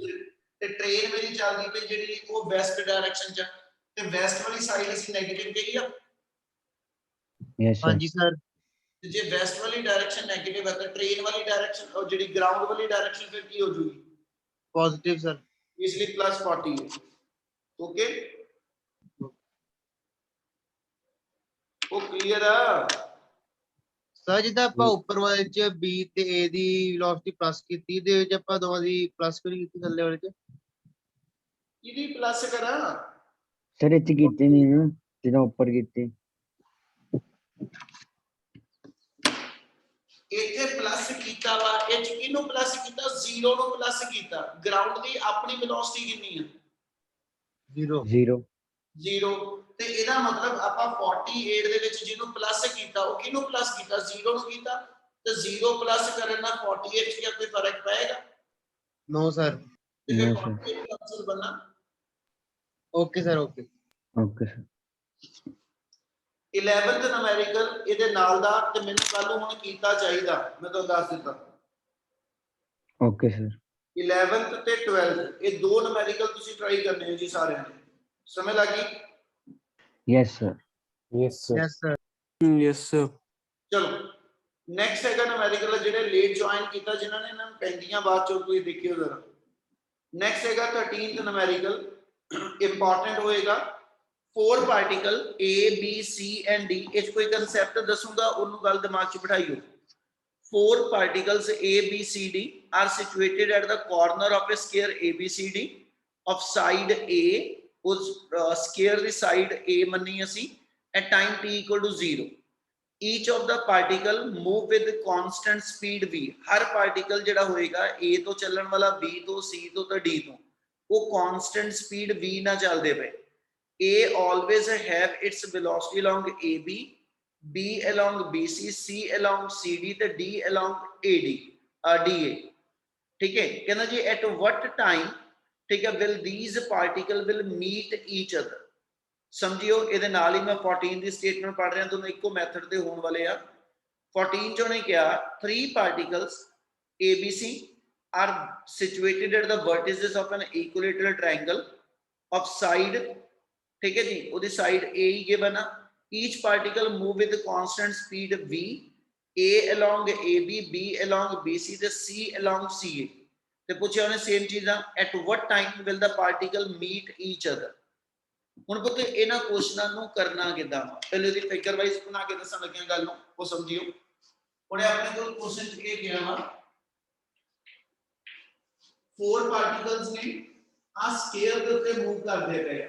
ਤੇ ਟ੍ਰੇਨ ਮੇਰੀ ਚੱਲਦੀ ਪਈ ਜਿਹੜੀ ਉਹ ਵੈਸਟ ਡਾਇਰੈਕਸ਼ਨ 'ਚ ਤੇ ਵੈਸਟ ਵਾਲੀ ਸਾਈਡ ਅਸੀਂ ਨੈਗੇਟਿਵ ਕਹੀ ਆ यस हाँ सर जी सर ਤੇ ਜੇ ਵੈਸਟ ਵਾਲੀ ਡਾਇਰੈਕਸ਼ਨ ਨੈਗੇਟਿਵ ਹੈ ਤਾਂ ਟ੍ਰੇਨ ਵਾਲੀ ਡਾਇਰੈਕਸ਼ਨ ਉਹ ਜਿਹੜੀ ਗਰਾਊਂਡ ਵਾਲੀ ਡਾਇਰੈਕਸ਼ਨ ਫਿਰ ਕੀ ਹੋ ਜੂਗੀ पॉजिटिव सर ਇਸ ਲਈ ਪਲੱਸ 40 ਹੈ ਓਕੇ ਉਹ ਕਲੀਅਰ ਆ ਸਰ ਜਿੱਦਾਂ ਆਪਾਂ ਉੱਪਰ ਵਾਲੇ ਚ b ਤੇ a ਦੀ ਵੈਲੋਸਿਟੀ ਪਲੱਸ ਕੀਤੀ ਤੇ ਵਿੱਚ ਆਪਾਂ ਦੋਵਾਂ ਦੀ ਪਲੱਸ ਕਰੀ ਕੀਤੀ ਥੱਲੇ ਵਾਲੇ ਚ ਇਹਦੀ ਪਲੱਸ ਕਰਾਂ सर इतनी कीती नहीं ना जितना ऊपर कीती ਇੱਥੇ ਪਲੱਸ ਕੀਤਾ ਵਾ ਇਹ ਚ ਕਿਹਨੂੰ ਪਲੱਸ ਕੀਤਾ ਜ਼ੀਰੋ ਨੂੰ ਪਲੱਸ ਕੀਤਾ ਗਰਾਊਂਡ ਦੀ ਆਪਣੀ ਵੈਲੋਸਿਟੀ ਕਿੰਨੀ ਆ 0 0 ਜ਼ੀਰੋ ਤੇ ਇਹਦਾ ਮਤਲਬ ਆਪਾਂ 48 ਦੇ ਵਿੱਚ ਜਿਹਨੂੰ ਪਲੱਸ ਕੀਤਾ ਉਹ ਕਿਹਨੂੰ ਪਲੱਸ ਕੀਤਾ ਜ਼ੀਰੋ ਨੂੰ ਕੀਤਾ ਤੇ ਜ਼ੀਰੋ ਪਲੱਸ ਕਰਨ ਨਾਲ 48 ਚ ਕੋਈ ਫਰਕ ਪਏਗਾ नो सर ਤੇ ਫਿਰ No, sir. 48 ਦਾ ਆਨਸਰ ਬਣਨਾ okay sir okay okay sir 11th numerical ਇਹਦੇ ਨਾਲ ਦਾ ਤੇ ਮੈਨੂੰ ਕੱਲ ਨੂੰ ਹੁਣ ਕੀਤਾ ਚਾਹੀਦਾ ਮੈਂ ਤੁਹਾਨੂੰ ਦੱਸ ਦਿੱਤਾ ओके सर 11th ਤੇ 12th ਇਹ ਦੋ ਨੂਮੈਰੀਕਲ ਤੁਸੀਂ ਟਰਾਈ ਕਰਨੇ ਹੋ ਜੀ ਸਾਰਿਆਂ ਨੇ ਸਮਝ ਲੱਗੀ yes sir yes sir yes sir yes sir ਚਲੋ ਨੈਕਸਟ ਹੈਗਾ ਨੂਮੈਰੀਕਲ ਜਿਹੜੇ ਲੇਟ ਜੁਆਇਨ ਕੀਤਾ ਜਿਨ੍ਹਾਂ ਨੇ ਇਹਨਾਂ ਨੂੰ ਪੈਂਦੀਆਂ ਬਾਅਦ ਚੋਂ ਤੁਸੀਂ ਦੇਖਿਓ ਜ਼ਰਾ ਨੈਕਸਟ ਹੈਗਾ 13th ਨੂਮੈਰੀਕਲ ਇੰਪੋਰਟੈਂਟ ਹੋਏਗਾ 4 particle A B C and D ਇਹ 'ਚ ਕੋਈ ਕਨਸੈਪਟ ਦੱਸੂਗਾ ਉਹਨੂੰ ਗੱਲ ਦਿਮਾਗ 'ਚ ਬਿਠਾਈਓ 4 particles A B C D are situated at the corner of a square ABCD of side A ਉਸ square ਦੀ side A ਮੰਨੀ ਅਸੀਂ at time t equal to 0 each of the particle move with constant speed v Har particle ਜਿਹੜਾ ਹੋਏਗਾ A ਤੋਂ ਚੱਲਣ ਵਾਲਾ B ਤੋਂ C ਤੋਂ ਤੇ D ਤੋਂ ਉਹ constant speed v ਨਾਲ ਚੱਲਦੇ ਪਏ A always have its velocity along AB, B along BC, C along CD ਤੇ D along AD, DA. ठीक है कहना जी at what time ठीक है will these particle will meet each other ਸਮਝਿਓ ਇਹਦੇ ਨਾਲ ਹੀ ਮੈਂ 14 ਦੀ ਸਟੇਟਮੈਂਟ ਪੜ੍ਹ ਰਿਹਾ ਤੁਹਾਨੂੰ ਇੱਕੋ ਮੈਥਡ ਦੇ ਹੋਣ ਵਾਲੇ ਆ 14 ਚੋਂ ਨੇ ਕਿਹਾ 3 particles ABC are situated at the vertices of an equilateral triangle of side ठीक है जी ਉਹਦੀ ਸਾਈਡ A ਹੀ ਗਿਵਨ ਆ each particle move with constant speed v A along AB, B along BC ਤੇ C along CA ਤੇ ਪੁੱਛਿਆ ਉਹਨੇ ਸੇਮ ਚੀਜ਼ਾਂ at what time will the particle meet each other। ਹੁਣ ਪੁੱਤ ਇਹਨਾਂ ਕੁਐਸਚਨਾਂ ਨੂੰ ਕਰਨਾ ਕਿੱਦਾਂ, ਪਹਿਲੇ ਦੀ ਫਿਗਰ ਵਾਈਜ਼ ਬਣਾ ਕੇ ਦੱਸਣ ਲੱਗਿਆ ਗੱਲ ਨੂੰ, ਉਹ ਸਮਝਿਓ। ਉਹਨੇ ਆਪਣੇ ਕੋਲ ਕੁਐਸਚਨ ਚ ਇਹ ਕਿਹਾ ਵਾ 4 ਪਾਰਟੀਕਲਸ ਨੇ ਆ ਸਕੇਅਰ ਦੇ ਉੱਤੇ ਮੂਵ ਕਰਦੇ ਪਏ,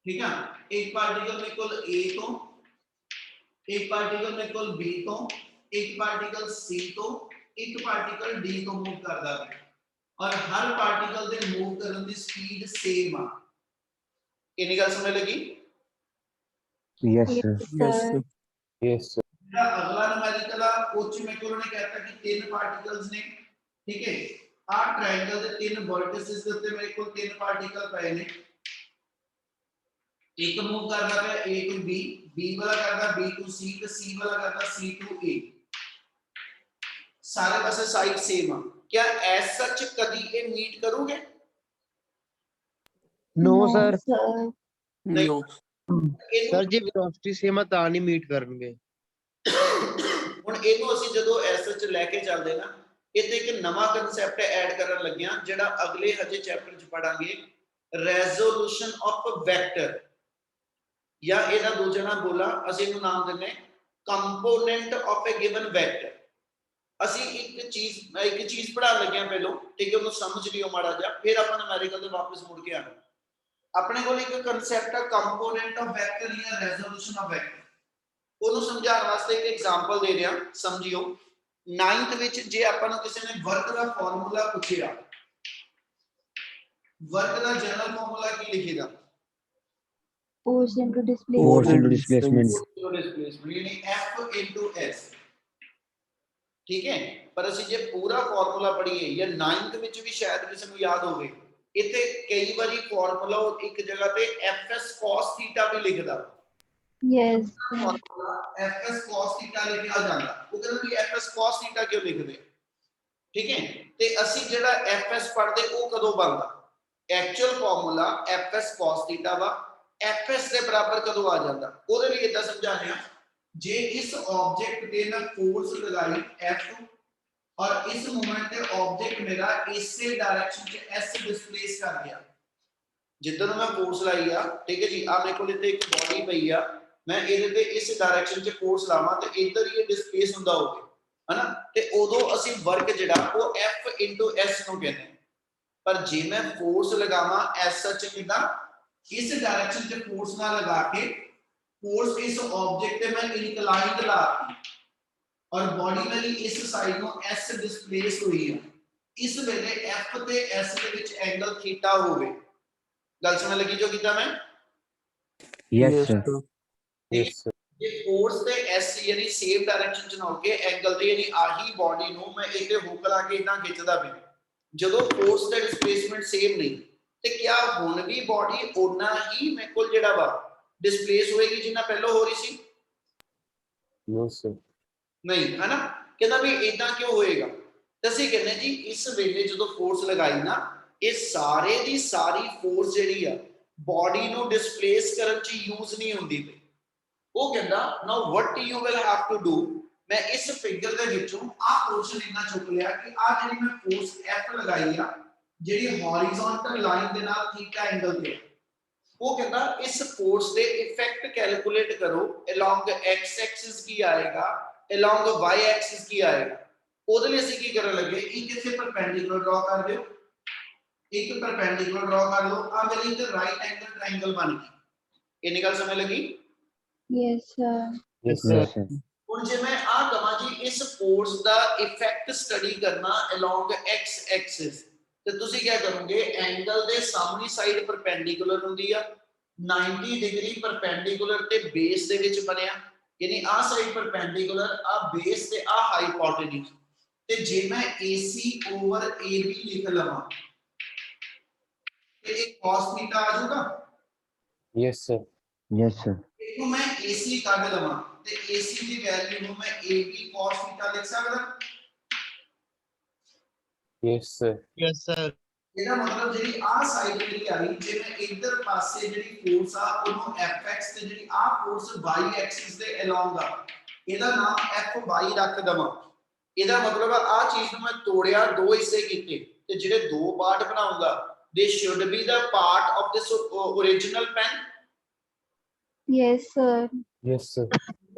ठीक है। एक पार्टिकल में कुल A तो, एक पार्टिकल में कुल B तो, एक पार्टिकल C तो, एक पार्टिकल D तो मूव करता है और हर पार्टिकल दे मूव करने की स्पीड सेम आ। इन्हीं गल समझ लगी? Yes sir. Yes, sir. Yes sir. मेरा अगला न्यूमेरिकल आ उच्च में को उन्होंने कहता कि 3 पार्टिकल्स ने, ठीक है। आ ट्रायंगल दे 3 वर्टिसेस दे उत्ते मेरे को 3 पार्टिकल पए ने, एक मूव करता है A to B, B वाला करता B to C तो C वाला करता C to A, सारे पासे साइड सेम है। क्या एज सच कभी ये मीट करोगे? No sir. नहीं। सर जी वेलोसिटी सेम ਤਾਂ ਨਹੀਂ ਮੀਟ ਕਰਨਗੇ। ਹੁਣ ਇਹਨੂੰ ਅਸੀਂ ਜਦੋਂ ਐਸ ਸੱਚ ਲੈ ਕੇ ਚੱਲਦੇ ਨਾ, ਇੱਥੇ ਇੱਕ ਨਵਾਂ ਕਨਸੈਪਟ ਐਡ ਕਰਨ ਲੱਗਿਆ ਜਿਹੜਾ ਅਗਲੇ ਹਜੇ ਚੈਪਟਰ ਚ ਪੜਾਂਗੇ, ਰੈਜ਼ੋਲੂਸ਼ਨ ਆਫ ਵੈਕਟਰ, या ਇਹਦਾ ਦੂਜਾ ਨਾਮ ਬੋਲਾ ਅਸੀਂ ਇਹਨੂੰ ਨਾਮ ਦਿੰਨੇ component of a given vector. ਅਸੀਂ ਇੱਕ ਚੀਜ਼ ਪੜਾਉਣ ਲੱਗਿਆ ਪਹਿਲੋਂ, ਠੀਕ ਹੈ, ਉਹਨੂੰ ਸਮਝ ਲਿਓ ਮਾੜਾ ਜਿਹਾ, ਫਿਰ ਆਪਾਂ ਨੂਮੈਰੀਕਲ ਤੇ ਵਾਪਸ ਮੁੜ ਕੇ ਆਣਾ। ਆਪਣੇ ਕੋਲ ਇੱਕ ਕਨਸੈਪਟ ਹੈ ਕੰਪੋਨੈਂਟ ਆਫ ਵੈਕਟਰ ਜਾਂ ਰੈਜ਼ੋਲੂਸ਼ਨ ਆਫ ਵੈਕਟਰ। ਉਹਨੂੰ ਸਮਝਾਉਣ ਵਾਸਤੇ ਇੱਕ ਐਗਜ਼ਾਮਪਲ ਦੇ ਰਿਹਾ, ਸਮਝਿਓ। 9th ਵਿੱਚ ਜੇ ਆਪਾਂ ਨੂੰ ਕਿਸੇ ਨੇ ਵਰਕ ਦਾ ਫਾਰਮੂਲਾ ਪੁੱਛਿਆ, ਵਰਕ ਦਾ ਜਨਰਲ ਫਾਰਮੂਲਾ ਕੀ ਲਿਖੇਗਾ? Force into displacement यानी F into S, ठीक है। पर ਅਸੀਂ ਜੇ ਪੂਰਾ ਫਾਰਮੂਲਾ ਪੜ੍ਹੀਏ ਜਾਂ 9th ਵਿੱਚ ਵੀ ਸ਼ਾਇਦ ਕਿਸੇ ਨੂੰ ਯਾਦ ਹੋਵੇ, ਇੱਥੇ ਕਈ ਵਾਰੀ ਫਾਰਮੂਲਾ ਇੱਕ ਜਗ੍ਹਾ ਤੇ Fs cos θ ਵੀ ਲਿਖਦਾ। यस Fs cos θ ਲਿਖਿਆ ਜਾਂਦਾ, ਉਹ ਕਹਿੰਦੇ ਵੀ Fs cos θ ਕਿਉਂ ਲਿਖਦੇ, ਠੀਕ ਹੈ। ਤੇ ਅਸੀਂ ਜਿਹੜਾ Fs ਪੜ੍ਹਦੇ ਉਹ ਕਦੋਂ ਬਣਦਾ? ਐਕਚੁਅਲ ਫਾਰਮੂਲਾ Fs cos θ ਵਾ, Fs ਦੇ ਬਰਾਬਰ ਕਦੋਂ ਆ ਜਾਂਦਾ? ਉਹਦੇ ਲਈ ਇਦਾਂ ਸਮਝਾਉਂਦੇ ਆ, ਜੇ ਇਸ ਆਬਜੈਕਟ ਤੇ ਮੈਂ ਫੋਰਸ ਲਗਾਈ F और इस मोमेंट पे ऑब्जेक्ट मेरा इससे डायरेक्शन च S डिस्प्लेस कर गया, जिधर मैं फोर्स लाई आ, ठीक है जी। आ मेरे को इथे एक बॉडी पई आ, मैं ਇਹਦੇ ਤੇ ਇਸ डायरेक्शन च फोर्स लावां ਤੇ ਇੱਧਰ ਹੀ ਇਹ ਡਿਸਪਲੇਸ ਹੁੰਦਾ ਹੋਵੇ, ਹਨਾ, ਤੇ ਉਦੋਂ ਅਸੀਂ ਵਰਕ ਜਿਹੜਾ ਉਹ F S ਨੂੰ ਕਹਿੰਦੇ ਹਾਂ। ਪਰ ਜੇ ਮੈਂ ਫੋਰਸ ਲਗਾਵਾਂ ਐਸ ਸੱਚ ਕਿਦਾਂ, ਇਸ डायरेक्शन च फोर्स ना लगा के फोर्स इस ऑब्जेक्ट पे मैं इंक्लाइंड लाती और बॉडी मेरी इस साइड नो S डिस्प्लेस हुई है, इस वेले F ते S they which angle theta होवे। गल समझ लगी जो कीता मैं? Yes sir. Yes sir. ये फोर्स ते S यानी सेम डायरेक्शन च ना होके एंगल ते यानी आही बॉडी नु मैं इथे हुक ला के इदां खिचदा पिया, जदों फोर्स ते डिस्प्लेसमेंट सेम नहीं ते क्या हुण भी बॉडी ओना ही मेरे कोल जेड़ा वा डिस्प्लेस होएगी जिन्ना पहले हो रही सी? No sir. नहीं, है ना। कहना भी इदां क्यों होएगा? तो ਅਸੀਂ ਕਹਿੰਦੇ ਜੀ ਇਸ ਵੇਲੇ ਜਦੋਂ ਫੋਰਸ ਲਗਾਈ ਨਾ, ਇਹ ਸਾਰੇ ਦੀ ਸਾਰੀ ਫੋਰਸ ਜਿਹੜੀ ਆ ਬੋਡੀ ਨੂੰ ਡਿਸਪਲੇਸ ਕਰਨ ਚ ਯੂਜ਼ ਨਹੀਂ ਹੁੰਦੀ ਪਈ। ਉਹ ਕਹਿੰਦਾ now what you will have to do, ਮੈਂ ਇਸ ਫਿਗਰ ਦੇ ਵਿੱਚੋਂ ਆਹ ਪੋਰਸ਼ਨ ਇੰਨਾ ਚੁੱਕ ਲਿਆ ਕਿ ਆ ਜਿਹੜੀ ਮੈਂ ਫੋਰਸ F ਲਗਾਈ ਆ ਜਿਹੜੀ ਹੌਰੀਜ਼ੌਂਟਲ ਲਾਈਨ ਦੇ ਨਾਲ ਥੀਟਾ ਐਂਗਲ ਤੇ, ਉਹ ਕਹਿੰਦਾ ਇਸ ਫੋਰਸ ਦੇ ਇਫੈਕਟ ਕੈਲਕੂਲੇਟ ਕਰੋ ਅਲੋਂਗ x ਐਕਸਿਸ ਕੀ ਆਏਗਾ, along the y axis ਕੀ ਆਏਗਾ। ਉਹਦੇ ਲਈ ਅਸੀਂ ਕੀ ਕਰਨ ਲੱਗੇ, ਇੱਕ ਇੱਥੇ ਪਰਪੈਂਡੀਕੂਲਰ ਡਰਾ ਕਰ ਦਿਓ, ਇੱਕ ਪਰਪੈਂਡੀਕੂਲਰ ਡਰਾ ਕਰ ਲਓ, ਆ ਮੇਰੀ ਇੱਕ ਰਾਈਟ ਐਂਗਲ ਟ੍ਰਾਇੰਗਲ ਬਣ ਗਈ। ਇਹਨੀ ਗੱਲ ਸਮਝ ਲੱਗੀ? Yes sir. Yes sir. ਹੁਣ ਜੇ ਮੈਂ ਆ ਕਹਾਂ ਜੀ ਇਸ ਫੋਰਸ ਦਾ ਇਫੈਕਟ ਸਟੱਡੀ ਕਰਨਾ along x axis, ਤੇ ਤੁਸੀਂ ਕੀ ਕਰੋਗੇ, ਐਂਗਲ ਦੇ ਸਾਹਮਣੀ ਸਾਈਡ ਪਰਪੈਂਡੀਕੂਲਰ ਹੁੰਦੀ ਆ, 90 ਡਿਗਰੀ ਪਰਪੈਂਡੀਕੂਲਰ ਤੇ ਬੇਸ ਦੇ ਵਿੱਚ ਬਣਿਆ, यानी आ साइड परपेंडिकुलर आ बेस ते आ हाइपोटेन्यूज, ते जे मैं AC ओवर AB लिख लवां ते एक cos थीटा आ जाऊगा। Yes sir. Yes sir. इसको मैं AC काट लवां ते AC दी वैल्यू नु मैं AB cos थीटा लिख सकदा। Yes sir. Yes sir. ਇਹਦਾ ਮਤਲਬ ਜਿਹੜੀ ਆ ਸਾਈਡ ਮੇਰੀ ਆ ਗਈ ਜੇ ਮੈਂ ਇਧਰ ਪਾਸੇ ਜਿਹੜੀ ਫੋਰਸ ਆ ਉਹਨੂੰ fx ਤੇ ਜਿਹੜੀ ਆ ਫੋਰਸ y ਐਕਸਿਸ ਦੇ ਅਲੋਂਗ ਆ ਇਹਦਾ ਨਾਮ fy ਰੱਖ ਦਵਾਂ। ਇਹਦਾ ਮਤਲਬ ਆ ਚੀਜ਼ ਨੂੰ ਮੈਂ ਤੋੜਿਆ ਦੋ ਹਿੱਸੇ ਕੀਤੇ ਤੇ ਜਿਹੜੇ ਦੋ part ਬਣਾਉਂਗਾ they should be the part of this original pen। Yes, sir. Yes, sir.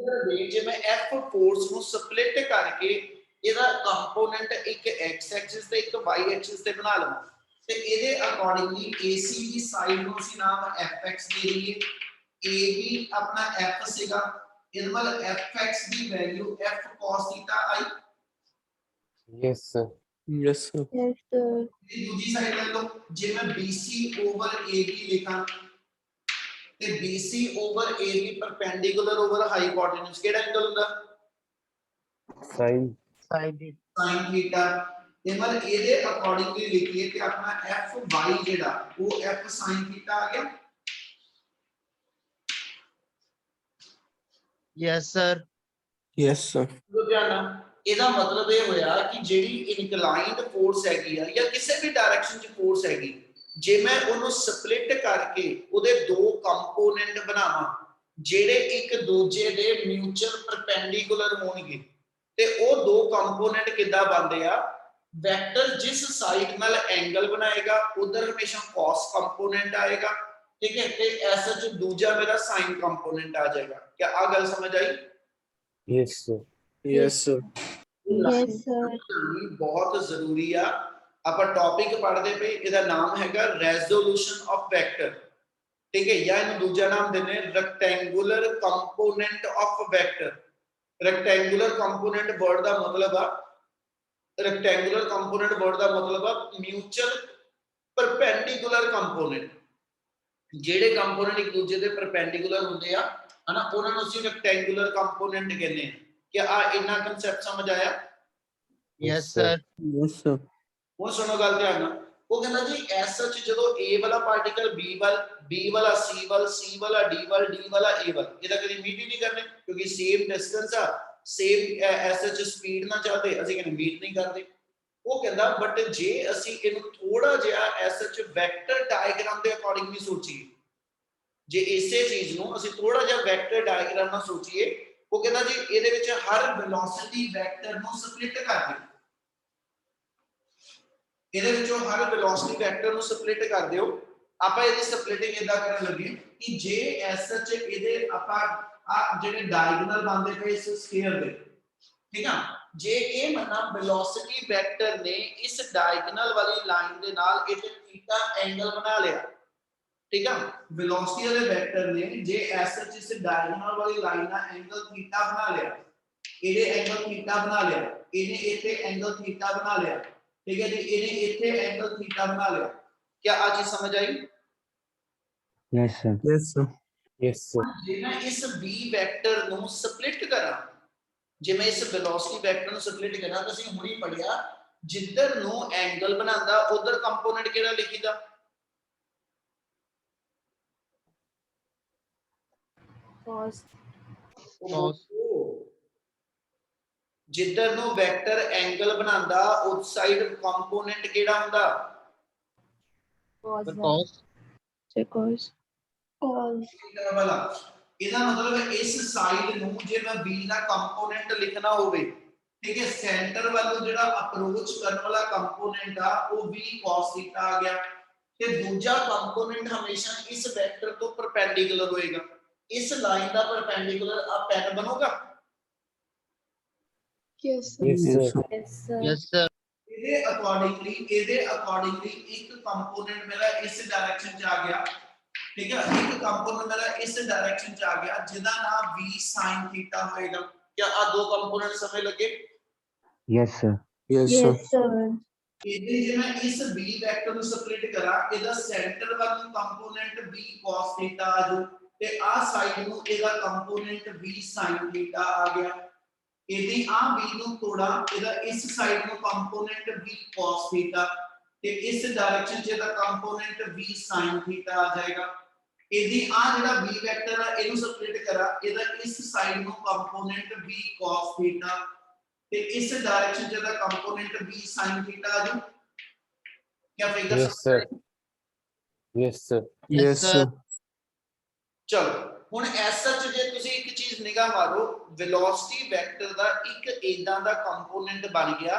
ਜੇ ਮੈਂ f ਫੋਰਸ ਨੂੰ ਸਪਲਿਟ ਕਰਕੇ ਇਹਦਾ ਕੰਪੋਨੈਂਟ ਇੱਕ x ਐਕਸਿਸ ਤੇ ਇੱਕ y ਐਕਸਿਸ ਤੇ ਬਣਾ ਲਵਾਂ ਤੇ ਇਹਦੇ ਅਕੋਰਡਿੰਗਲੀ AC ਦੀ ਸਾਈਡ ਨੂੰ ਅਸੀਂ ਨਾਮ fx ਦੇ ਲਈਏ, AB ਆਪਣਾ f ਸੀਗਾ, ਇਹਦੇ ਮਤਲਬ fx ਦੀ ਵੈਲਿਊ f cos θ ਆਈ। Yes, sir. Yes, sir. Yes, sir. ਇਹ ਦੂਜੀ ਸਾਈਡ ਲੈ ਲਓ ਜੇ ਮੈਂ BC ਓਵਰ AB ਲਿਖਾਂ ਤੇ BC over AB perpendicular over hypotenuse ਕਿਹੜਾ ਐਂਗਲ ਹੁੰਦਾ? Sin. Side sin θ। ਤੇ ਮਤਲਬ ਇਹਦੇ ਅਕੋਰਡਿੰਗਲੀ ਲਿਖੀਏ ਤੇ ਆਪਣਾ fy ਜਿਹੜਾ ਉਹ f sin θ ਆ ਗਿਆ। Yes sir. Yes, sir. Ludhiana ਇਹਦਾ ਮਤਲਬ ਇਹ ਹੋਇਆ ਕਿ ਜਿਹੜੀ ਇਨਕਲਾਈਨਡ ਫੋਰਸ ਹੈਗੀ ਆ ਜਾਂ ਕਿਸੇ ਵੀ ਡਾਇਰੈਕਸ਼ਨ 'ਚ ਫੋਰਸ ਹੈਗੀ ਜੇ ਮੈਂ ਉਹਨੂੰ ਸਪਲਿਟ ਕਰਕੇ ਉਹਦੇ ਦੋ ਕੰਪੋਨੈਂਟ ਬਣਾਵਾਂ ਜਿਹੜੇ ਇੱਕ ਦੂਜੇ ਦੇ ਮਿਊਚੁਅਲ ਪਰਪੈਂਡੀਕੂਲਰ ਹੋਣਗੇ ਤੇ ਉਹ ਦੋ ਕੰਪੋਨੈਂਟ ਕਿੱਦਾਂ ਬਣਦੇ ਆ ਵੈਕਟਰ ਜਿਸ ਸਾਈਡ ਨਾਲ ਐਂਗਲ ਬਣਾਏਗਾ ਉਧਰ ਹਮੇਸ਼ਾ cos ਕੰਪੋਨੈਂਟ ਆਏਗਾ, ਠੀਕ ਹੈ, ਤੇ ਐਸਾ ਚ ਦੂਜਾ ਮੇਰਾ sin ਕੰਪੋਨੈਂਟ ਆ ਜਾਏਗਾ। ਕੀ ਆ ਗੱਲ ਸਮਝ ਆਈ? Yes, sir. Yes, sir. Yes, sir. ਬਹੁਤ ਜ਼ਰੂਰੀ ਆ। ਆਪਾਂ ਟੌਪਿਕ ਪੜ੍ਹਦੇ ਪਏ ਇਹਦਾ ਨਾਮ ਹੈਗਾ ਰੈਜ਼ੋਲੂਸ਼ਨ ਆਫ ਵੈਕਟਰ, ਠੀਕ ਹੈ, ਜਾਂ ਇਹਨੂੰ ਦੂਜਾ ਨਾਮ ਦਿੰਦੇ rectangular component of vector. Rectangular component word ਦਾ ਮਤਲਬ ਆ ਰੈਕਟੈਂਗੂਲਰ ਕੰਪੋਨੈਂਟ ਵਰਡ ਦਾ ਮਤਲਬ ਆ ਮਿਊਚੁਅਲ ਪਰਪੈਂਡੀਕੂਲਰ ਕੰਪੋਨੈਂਟ। ਜਿਹੜੇ ਕੰਪੋਨੈਂਟ ਇੱਕ ਦੂਜੇ ਦੇ ਪਰਪੈਂਡੀਕੂਲਰ ਹੁੰਦੇ ਆ ਹਨਾ ਉਹਨਾਂ ਨੂੰ ਅਸੀਂ ਰੈਕਟੈਂਗੂਲਰ ਕੰਪੋਨੈਂਟ ਕਹਿੰਦੇ ਆ। ਕਿ ਆ ਇੰਨਾ ਕਨਸੈਪਟ ਸਮਝ ਆਇਆ? Yes sir. Yes, sir. ਹੁਣ ਸੁਣੋ ਗੱਲ ਧਿਆਨ ਨਾਲ। ਉਹ ਕਹਿੰਦਾ ਜੀ ਐਸ ਸੱਚ ਜਦੋਂ A ਵਾਲਾ ਪਾਰਟੀਕਲ B ਵਾਲਾ C ਵੱਲ, C ਵਾਲਾ D ਵੱਲ, D ਵਾਲਾ A ਵੱਲ, ਇਹਦਾ ਕਦੀ ਮੀਟ ਹੀ ਨਹੀਂ ਕਰਨੇ ਕਿਉਂਕਿ ਸੇਮ ਡਿਸਟੈਂਸ ਆ, ਸੇਮ ਐਸ ਸੱਚ ਸਪੀਡ ਨਾਲ ਚੱਲਦੇ, ਅਸੀਂ ਕਹਿੰਦੇ ਮੀਟ ਨਹੀਂ ਕਰਦੇ। ਉਹ ਕਹਿੰਦਾ ਬਟ ਜੇ ਅਸੀਂ ਇਹਨੂੰ ਥੋੜਾ ਜਿਹਾ ਐਸ ਸੱਚ ਵੈਕਟਰ ਡਾਇਗਰਾਮ ਦੇ ਅਕੋਰਡਿੰਗਲੀ ਸੋਚੀਏ, ਜੇ ਇਸੇ ਚੀਜ਼ ਨੂੰ ਅਸੀਂ ਥੋੜਾ ਜਿਹਾ ਵੈਕਟਰ ਡਾਇਗਰਾਮ ਨਾਲ ਸੋਚੀਏ, ਉਹ ਕਹਿੰਦਾ ਜੀ ਇਹਦੇ ਵਿੱਚ ਹਰ ਵੈਲੋਸਿਟੀ ਵੈਕਟਰ ਨੂੰ ਸਪਲਿਟ ਕਰ ਦਿਓ। ਇਹਦੇ ਵਿੱਚੋਂ ਹਰ ਵੈਲੋਸਿਟੀ ਵੈਕਟਰ ਨੂੰ ਸਪਲਿਟ ਕਰ ਦਿਓ। ਆਪਾਂ ਇਹਦੀ ਸਪਲਿਟਿੰਗ ਇਦਾਂ ਕਰਨ ਲੱਗੇ ਕਿ ਜੇ ਐਸ ਸੱਚ ਇਹਦੇ ਆਪਾਂ ਆ ਜਿਹੜੇ ਡਾਇਗੋਨਲ ਬਣਦੇ ਪਏ ਇਸ ਸਕੁਅਰ ਦੇ, ਠੀਕ ਆ, ਜੇ ਇਹ ਮੰਨਾ ਵੈਲੋਸਿਟੀ ਵੈਕਟਰ ਨੇ ਇਸ ਡਾਇਗੋਨਲ ਵਾਲੀ ਲਾਈਨ ਦੇ ਨਾਲ ਇੱਕ ਥੀਟਾ ਐਂਗਲ ਬਣਾ ਲਿਆ, ਠੀਕ ਆ, ਵੈਲੋਸਿਟੀ ਵਾਲੇ ਵੈਕਟਰ ਨੇ ਜੇ ਐਸ ਸੱਚ ਇਸ ਡਾਇਗੋਨਲ ਵਾਲੀ ਲਾਈਨ ਨਾਲ ਐਂਗਲ ਥੀਟਾ ਬਣਾ ਲਿਆ, ਇਹਦੇ ਐਂਗਲ ਥੀਟਾ ਬਣਾ ਲਿਆ, ਇਹਨੇ ਇੱਥੇ ਐਂਗਲ ਥੀਟਾ ਬਣਾ ਲਿਆ, ठीक है जी, इन्हें इतने एंगल थीटा बना लिया। क्या आज ये समझ आई? Yes sir. Yes, sir. Yes, sir. जे मैं इस v वेक्टर ਨੂੰ ਸਪਲਿਟ ਕਰਾਂ, ਜੇ ਮੈਂ ਇਸ ਵੈਲੋਸਿਟੀ ਵੈਕਟਰ ਨੂੰ ਸਪਲਿਟ ਕਰਾਂ ਤਾਂ ਅਸੀਂ ਹੁਣੀ ਪੜਿਆ ਜਿੱਧਰ ਨੂੰ ਐਂਗਲ ਬਣਾਉਂਦਾ ਉਧਰ ਕੰਪੋਨੈਂਟ ਕਿਹੜਾ ਲਿਖੀਦਾ? Cos. ਜਿੱਧਰ ਨੂੰ ਵੈਕਟਰ ਐਂਗਲ ਬਣਾਉਂਦਾ ਉਸ ਸਾਈਡ ਕੰਪੋਨੈਂਟ ਕਿਹੜਾ ਹੁੰਦਾ? Cos. cos Cos. Cos. ਵਾਲਾ। ਇਹਦਾ ਮਤਲਬ ਇਸ ਸਾਈਡ ਨੂੰ ਜੇ ਮੈਂ b ਦਾ ਕੰਪੋਨੈਂਟ ਲਿਖਣਾ ਹੋਵੇ, ਠੀਕ ਹੈ, ਸੈਂਟਰ ਵੱਲੋਂ ਜਿਹੜਾ ਅਪਰੋਚ ਕਰਨ ਵਾਲਾ ਕੰਪੋਨੈਂਟ ਆ ਉਹ v cos θ ਆ ਗਿਆ ਤੇ ਦੂਜਾ ਕੰਪੋਨੈਂਟ ਹਮੇਸ਼ਾ ਇਸ ਵੈਕਟਰ ਤੋਂ ਪਰਪੈਂਡੀਕੂਲਰ ਹੋਏਗਾ। ਇਸ ਲਾਈਨ ਦਾ ਪਰਪੈਂਡੀਕੂਲਰ ਆ ਪੈਨ ਬਣੂਗਾ। Yes, sir. Yes, sir. Yes, sir. Yes sir. ਇਹਦੇ ਅਕੋਰਡਿੰਗਲੀ ਇੱਕ ਕੰਪੋਨੈਂਟ ਮੇਰਾ ਇਸ ਡਾਇਰੈਕਸ਼ਨ ਚ ਆ ਗਿਆ, ਠੀਕ ਹੈ, ਇੱਕ ਕੰਪੋਨੈਂਟ ਮੇਰਾ ਇਸ ਡਾਇਰੈਕਸ਼ਨ ਚ ਆ ਗਿਆ ਜਿਹਦਾ ਨਾਮ v sin θ ਹੋਏਗਾ। क्या आ दो कंपोनेंट समझ लगे? Yes sir. Yes, sir. Yes, sir. ਇਹਦੇ ਜੇ ਮੈਂ ਇਸ b ਵੈਕਟਰ ਨੂੰ ਸਪਲਿਟ ਕਰਾਂ ਇਹਦਾ ਸੈਂਟਰ ਵੱਲ ਨੂੰ ਕੰਪੋਨੈਂਟ v cos θ ਆ ਜਾਊ ਤੇ ਆ ਸਾਈਡ ਨੂੰ ਇਹਦਾ ਕੰਪੋਨੈਂਟ v sin θ ਆ ਗਿਆ। ਇਹਦੀ ਆ v ਨੂੰ ਤੋੜਾ ਇਹਦਾ ਇਸ ਸਾਈਡ ਨੂੰ ਕੰਪੋਨੈਂਟ v cos θ ਤੇ ਇਸ ਡਾਇਰੈਕਸ਼ਨ 'ਚ ਇਹਦਾ ਕੰਪੋਨੈਂਟ v sin θ ਆ ਜਾਏਗਾ। ਇਹਦੀ ਆ ਜਿਹੜਾ v ਵੈਕਟਰ ਆ ਇਹਨੂੰ ਸਪਲਿਟ ਕਰਾ ਇਹਦਾ ਇਸ ਸਾਈਡ ਨੂੰ ਕੰਪੋਨੈਂਟ v cos θ ਤੇ ਇਸ ਡਾਇਰੈਕਸ਼ਨ 'ਚ ਇਹਦਾ ਕੰਪੋਨੈਂਟ v sin θ ਆ ਜਾਊ। क्या figure Yes, sir. Yes, sir. Yes, sir. ਚਲੋ ਹੁਣ ਐਸ ਸੱਚ ਜੇ ਤੁਸੀਂ ਇੱਕ ਚੀਜ਼ ਨਿਗਾਹ ਮਾਰੋ ਵੈਲੋਸਿਟੀ ਵੈਕਟਰ ਦਾ ਇੱਕ ਇਦਾਂ ਦਾ ਕੰਪੋਨੈਂਟ ਬਣ ਗਿਆ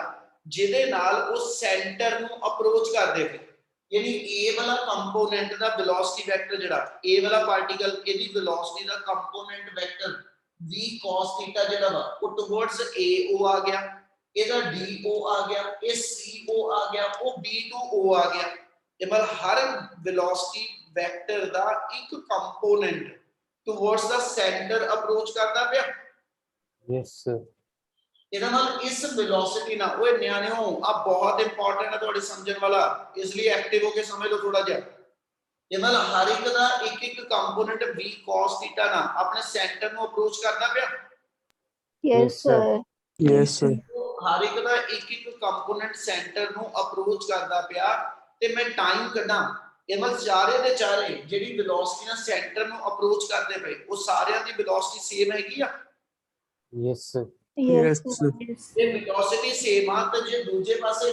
ਜਿਹਦੇ ਨਾਲ ਉਹ ਸੈਂਟਰ ਨੂੰ ਅਪਰੋਚ ਕਰਦੇ ਪਏ ਯਾਨੀ A ਵਾਲਾ ਕੰਪੋਨੈਂਟ ਦਾ ਵੈਲੋਸਿਟੀ ਵੈਕਟਰ ਜਿਹੜਾ A ਵਾਲਾ ਪਾਰਟੀਕਲ ਇਹਦੀ ਵੈਲੋਸਿਟੀ ਦਾ ਕੰਪੋਨੈਂਟ ਵੈਕਟਰ v cos θ ਜਿਹੜਾ ਵਾ ਉਹ ਟੁਵਰਡਸ AO ਆ ਗਿਆ ਇਹਦਾ DO ਆ ਗਿਆ ਇਹ CO ਆ ਗਿਆ ਉਹ B2O ਆ ਗਿਆ ਇਹ ਮਤਲਬ ਹਰ ਵੈਲੋਸਿਟੀ ਵੈਕਟਰ ਦਾ ਇੱਕ ਕੰਪੋਨੈਂਟ ਟੁਵਰਡਸ ਦਾ ਸੈਂਟਰ ਅਪਰੋਚ ਕਰਦਾ ਪਿਆ Yes, sir. ਇਹਦਾ ਨਾਲ ਇਸ ਵੈਲੋਸਿਟੀ ਨਾਲ ਓਏ ਨਿਆਣਿਓ ਆ ਬਹੁਤ ਇੰਪੋਰਟੈਂਟ ਹੈ ਤੁਹਾਡੇ ਸਮਝਣ ਵਾਲਾ ਇਸ ਲਈ ਐਕਟਿਵ ਹੋ ਕੇ ਸਮਝ ਲਓ ਥੋੜਾ ਜਿਹਾ ਇਹ ਨਾਲ ਹਰ ਇੱਕ ਦਾ ਇੱਕ ਇੱਕ ਕੰਪੋਨੈਂਟ v cos θ ਨਾਲ ਆਪਣੇ ਸੈਂਟਰ ਨੂੰ ਅਪਰੋਚ ਕਰਦਾ ਪਿਆ Yes, sir. Yes, sir. ਹਰ ਇੱਕ ਦਾ ਇੱਕ ਇੱਕ ਕੰਪੋਨੈਂਟ ਸੈਂਟਰ ਨੂੰ ਅਪਰੋਚ ਕਰਦਾ ਪਿਆ ਤੇ ਮੈਂ ਟਾਈਮ ਕੱਢਾਂ ਇਹ ਮਤਲਬ ਚਾਰੇ ਦੇ ਚਾਰੇ ਜਿਹੜੀ ਵੈਲੋਸਿਟੀ ਨਾਲ ਸੈਂਟਰ ਨੂੰ ਅਪਰੋਚ ਕਰਦੇ ਪਏ ਉਹ ਸਾਰਿਆਂ ਦੀ ਵੈਲੋਸਿਟੀ ਸੇਮ ਹੈਗੀ ਆ Yes, sir. Yes, Yes, sir. sir. Yes. ਇਹ ਵੈਲੋਸਿਟੀ ਸੇਮ ਆ ਤੇ ਜੇ ਦੂਜੇ ਪਾਸੇ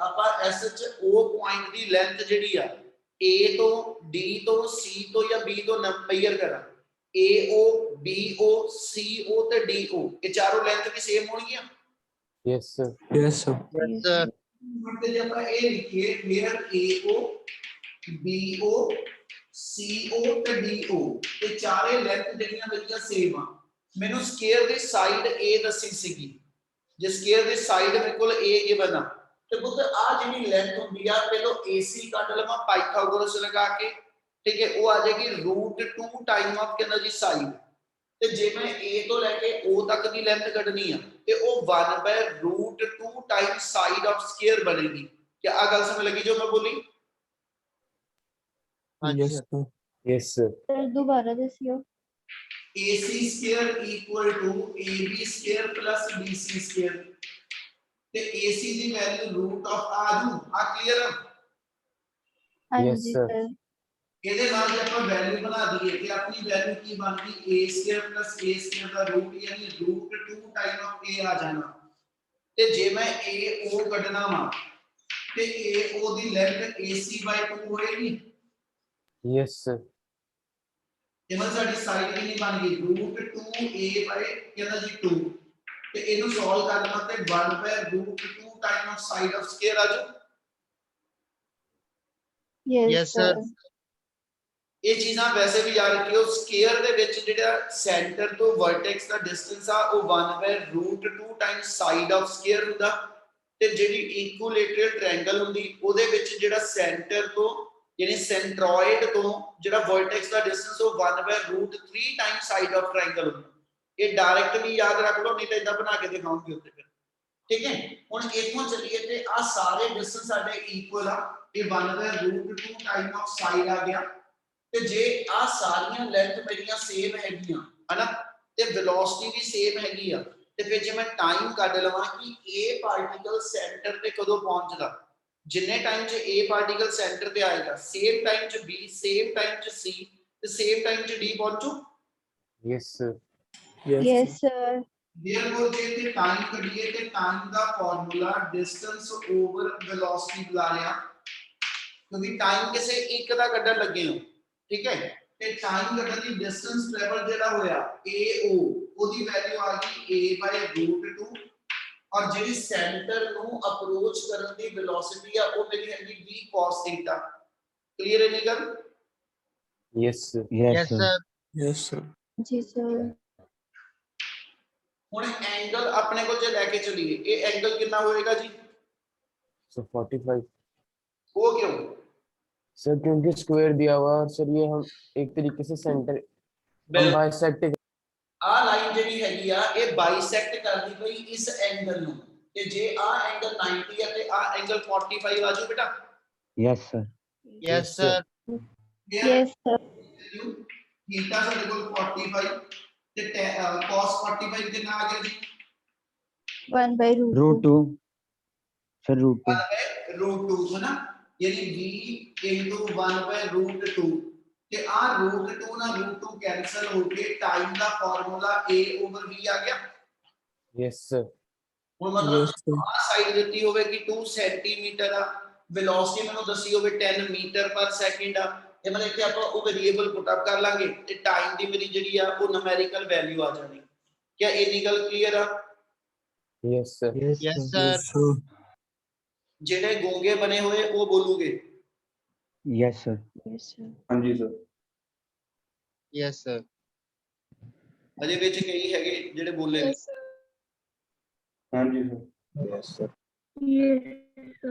ਆਪਾਂ ਐਸਐਚ O ਪੁਆਇੰਟ ਦੀ ਲੈਂਥ ਜਿਹੜੀ ਆ A ਤੋਂ D ਤੋਂ C ਤੋਂ ਜਾਂ B ਤੋਂ ਮੈਜ਼ਰ ਕਰਾਂ AO BO CO ਤੇ DO ਇਹ ਚਾਰੋਂ ਲੈਂਥ ਵੀ ਸੇਮ ਹੋਣਗੀਆਂ Yes, sir. Yes, sir. Yes, sir. ਤੇ ਜੇ ਆਪਾਂ ਇਹ ਲਿਖੀਏ ਵੇਅਰ AO BO CO ਤੇ DO ਇਹ ਚਾਰੇ ਲੈਂਥ ਜਿਹੜੀਆਂ ਮੇਰੀਆਂ ਸੇਮ ਆ ਮੈਨੂੰ ਸਕੁਅਰ ਦੀ ਸਾਈਡ A ਦੱਸੀ ਸੀਗੀ ਜੇ ਸਕੁਅਰ ਦੀ ਸਾਈਡ ਮੇਰੇ ਕੋਲ A ਗਿਵਨ ਆ ਤੇ ਪੁੱਤ ਆ ਜਿਹੜੀ ਲੈਂਥ ਹੁੰਦੀ ਆ ਪਹਿਲਾਂ AC ਕੱਢ ਲਵਾਂ ਪਾਈਥਾਗੋਰਸ ਲਗਾ ਕੇ ਠੀਕ ਹੈ ਉਹ ਆ ਜਾਏਗੀ √2 ਟਾਈਮ ਆਫ ਕਿੰਨਾ ਜੀ ਸਾਈਡ ਤੇ ਜੇ ਮੈਂ A ਤੋਂ ਲੈ ਕੇ O ਤੱਕ ਦੀ ਲੈਂਥ ਕੱਢਣੀ ਆ ਤੇ ਉਹ 1/√2 ਟਾਈਮ ਸਾਈਡ ਆਫ ਸਕੁਅਰ ਬਣੇਗੀ ਕੀ ਆ ਗੱਲ ਸਮਝ ਲੱਗੀ ਜੋ ਮੈਂ ਬੋਲੀ Yes, sir. Yes, sir. Sir, ਦੁਬਾਰਾ ਦੱਸਿਓ AC square equal to AB square plus BC square ਤੇ AC the value route of ਆ ਕਲੀਅਰ ਹਾਂਜੀ sir. sir. ਇਹਦੇ ਨਾਲ ਜੇ ਆਪਾਂ ਵੈਲਿਊ ਬਣਾ ਦਈਏ ਤੇ ਆਪਣੀ ਵੈਲਿਊ ਕੀ ਬਣ ਗਈ A square plus A square ਦਾ ਰੂਟ ਯਾਨੀ √2 ਟਾਈਮ ਆਫ A ਆ ਜਾਣਾ ਤੇ ਜੇ ਮੈਂ AO ਕੱਢਣਾ ਵਾ ਤੇ AO ਦੀ ਲੈਂਥ AC/2 ਹੋਏਗੀ Yes, sir. ਇਹਨਾਂ ਸਾਡੀ ਸਾਈਡ ਕਿੰਨੀ ਬਣ ਗਈ √2A ਕਿੰਨਾ ਜੀ 2 ਤੇ ਇਹਨੂੰ ਸੋਲਵ ਕਰਨਾ ਤੇ 1/√2 time of side of square ਆ ਜਾਓ Yes, Yes, sir. ਇਹ ਚੀਜ਼ਾਂ ਵੈਸੇ ਵੀ ਯਾਦ ਰੱਖਿਓ ਸਕੁਅਰ ਦੇ ਵਿੱਚ ਜਿਹੜਾ ਸੈਂਟਰ ਤੋਂ ਵਰਟੈਕਸ ਦਾ ਡਿਸਟੈਂਸ ਆ ਉਹ 1/√2 ਟਾਈਮ ਸਾਈਡ ਆਫ ਸਕੁਅਰ ਹੁੰਦਾ ਤੇ ਜਿਹੜੀ ਇਕੁਇਲੇਟਰਲ ਟ੍ਰਾਇੰਗਲ ਹੁੰਦੀ ਉਹਦੇ ਵਿੱਚ ਜਿਹੜਾ ਸੈਂਟਰ ਤੋਂ ਯਾਨੀ ਸੈਂਟਰੋਇਡ ਤੋਂ ਜਿਹੜਾ ਵਰਟੈਕਸ ਦਾ ਡਿਸਟੈਂਸ ਉਹ 1/√3 ਟਾਈਮ ਸਾਈਡ ਆਫ ਟ੍ਰਾਇੰਗਲ ਹੁੰਦਾ ਇਹ ਡਾਇਰੈਕਟਲੀ ਯਾਦ ਰੱਖ ਲਓ ਨਹੀਂ ਤਾਂ ਇਦਾਂ ਬਣਾ ਕੇ ਦਿਖਾਉਂਗੀ ਉੱਤੇ ਫਿਰ ਠੀਕ ਹੈ ਹੁਣ ਇੱਥੋਂ ਚੱਲੀਏ ਤੇ ਆ ਸਾਰੇ ਡਿਸਟੈਂਸ ਸਾਡੇ ਇਕੁਅਲ ਆ ਇਹ 1/√2 ਟਾਈਮ ਆਫ ਸਾਈਡ ਆ ਗਿਆ ਤੇ ਜੇ ਆ ਸਾਰੀਆਂ ਲੈਂਥ ਮੇਰੀਆਂ ਸੇਮ ਹੈਗੀਆਂ ਹਨਾ ਤੇ ਵੈਲੋਸਿਟੀ ਵੀ ਸੇਮ ਹੈਗੀ ਆ ਤੇ ਫਿਰ ਜੇ ਮੈਂ ਟਾਈਮ ਕੱਢ ਲਵਾਂ ਕਿ A ਪਾਰਟੀਕਲ ਸੈਂਟਰ ਤੇ ਕਦੋਂ ਪਹੁੰਚਦਾ ਜਿੰਨੇ ਟਾਈਮ 'ਚ A ਪਾਰਟੀਕਲ ਸੈਂਟਰ ਤੇ ਆਏਗਾ ਸੇਮ ਟਾਈਮ 'ਚ B ਸੇਮ ਟਾਈਮ 'ਚ C ਤੇ ਸੇਮ ਟਾਈਮ 'ਚ D ਪਹੁੰਚੂ Yes, sir. Yes, sir. therefore ਜੇ ਤੇ ਟਾਈਮ ਕੱਢੀਏ ਤੇ ਟਾਈਮ ਦਾ ਫਾਰਮੂਲਾ ਡਿਸਟੈਂਸ ਓਵਰ ਵੈਲੋਸਿਟੀ ਬੁਲਾ ਲਿਆ ਕਿਉਂਕਿ ਟਾਈਮ ਕਿਸੇ ਇੱਕ ਦਾ ਕੱਢਣ ਲੱਗੇ ਹੋ ਠੀਕ ਹੈ ਤੇ ਟਾਈਮ ਕੱਢਣ ਦੀ ਡਿਸਟੈਂਸ ਟਰੈਵਲ ਜਿਹੜਾ ਹੋਇਆ AO ਉਹਦੀ ਵੈਲਿਊ ਆ ਗਈ A/√2 ਔਰ ਜਿਹੜੀ ਸੈਂਟਰ ਨੂੰ ਅਪਰੋਚ ਕਰਨ ਦੀ ਵੈਲੋਸਿਟੀ ਆ ਉਹ ਮੇਰੀ ਹੈਗੀ v cos θ ਕਲੀਅਰ ਹੈ ਨੀ ਗੱਲ Yes, sir. Yes, Yes, sir. sir. Yes, sir. ਜੀ sir. ਹੁਣ ਐਂਗਲ ਆਪਣੇ ਕੋਲ ਜੇ ਲੈ ਕੇ ਚਲੀਏ ਇਹ ਐਂਗਲ ਕਿੰਨਾ ਹੋਏਗਾ ਜੀ So 45. ਉਹ ਕਿਉਂ सर क्योंकि स्क्वायर दिया हुआ है सर ये हम एक तरीके से सेंटर हम बाइसेक्ट ਆ ਲਾਈਨ ਜਿਹੜੀ ਹੈਗੀ ਆ ਇਹ ਬਾਈਸੈਕਟ ਕਰਦੀ ਪਈ ਇਸ ਐਂਗਲ ਨੂੰ ਤੇ ਜੇ ਆ ਐਂਗਲ 90 ਹੈ ਤੇ ਆ ਐਂਗਲ 45 ਆ ਜਾਊ ਬੇਟਾ Yes, sir. Yes, sir. Yes, sir. Theta ਸਾਡੇ ਕੋਲ 45 ਤੇ cos 45 ਕਿੰਨਾ ਆ ਗਿਆ ਜੀ 1/√2. Root 2. Sir, root 2. √2 है ना यानी v into 1/√2 ਤੇ ਆ √2 ਨਾਲ √2 ਕੈਨਸਲ ਹੋ ਕੇ ਟਾਈਮ ਦਾ ਫਾਰਮੂਲਾ a/v ਆ ਗਿਆ Yes, sir. ਹੁਣ ਮਤਲਬ Yes, sir. ਆ ਸਾਈਡ ਦਿੱਤੀ ਹੋਵੇ ਕਿ 2 ਸੈਂਟੀਮੀਟਰ ਆ velocity ਮੈਨੂੰ ਦੱਸੀ ਹੋਵੇ 10 ਮੀਟਰ ਪਰ ਸੈਕਿੰਡ ਆ, ਇਹ ਮਤਲਬ ਇੱਥੇ ਆਪਾਂ ਉਹ ਵੇਰੀਏਬਲ ਪੁੱਟ ਅਪ ਕਰ ਲਾਂਗੇ ਤੇ ਟਾਈਮ ਦੀ ਮੇਰੀ ਜਿਹੜੀ ਆ ਉਹ ਨੂਮੈਰੀਕਲ ਵੈਲਿਊ ਆ ਜਾਣੀ। ਕਿਆ ਇੰਨੀ ਗੱਲ ਕਲੀਅਰ ਆ? Yes, sir. Yes, sir. ਜਿਹੜੇ ਗੋਂਗੇ ਬਣੇ ਹੋਏ ਉਹ ਬੋਲੂਗੇ। Yes, sir. ਹਾਂਜੀ ਸਰ। Yes, sir. ਅਜੇ ਵਿੱਚ ਕਈ ਹੈਗੇ ਜਿਹੜੇ ਬੋਲੇ ਨੇ। ਹਾਂਜੀ sir. Yes, sir.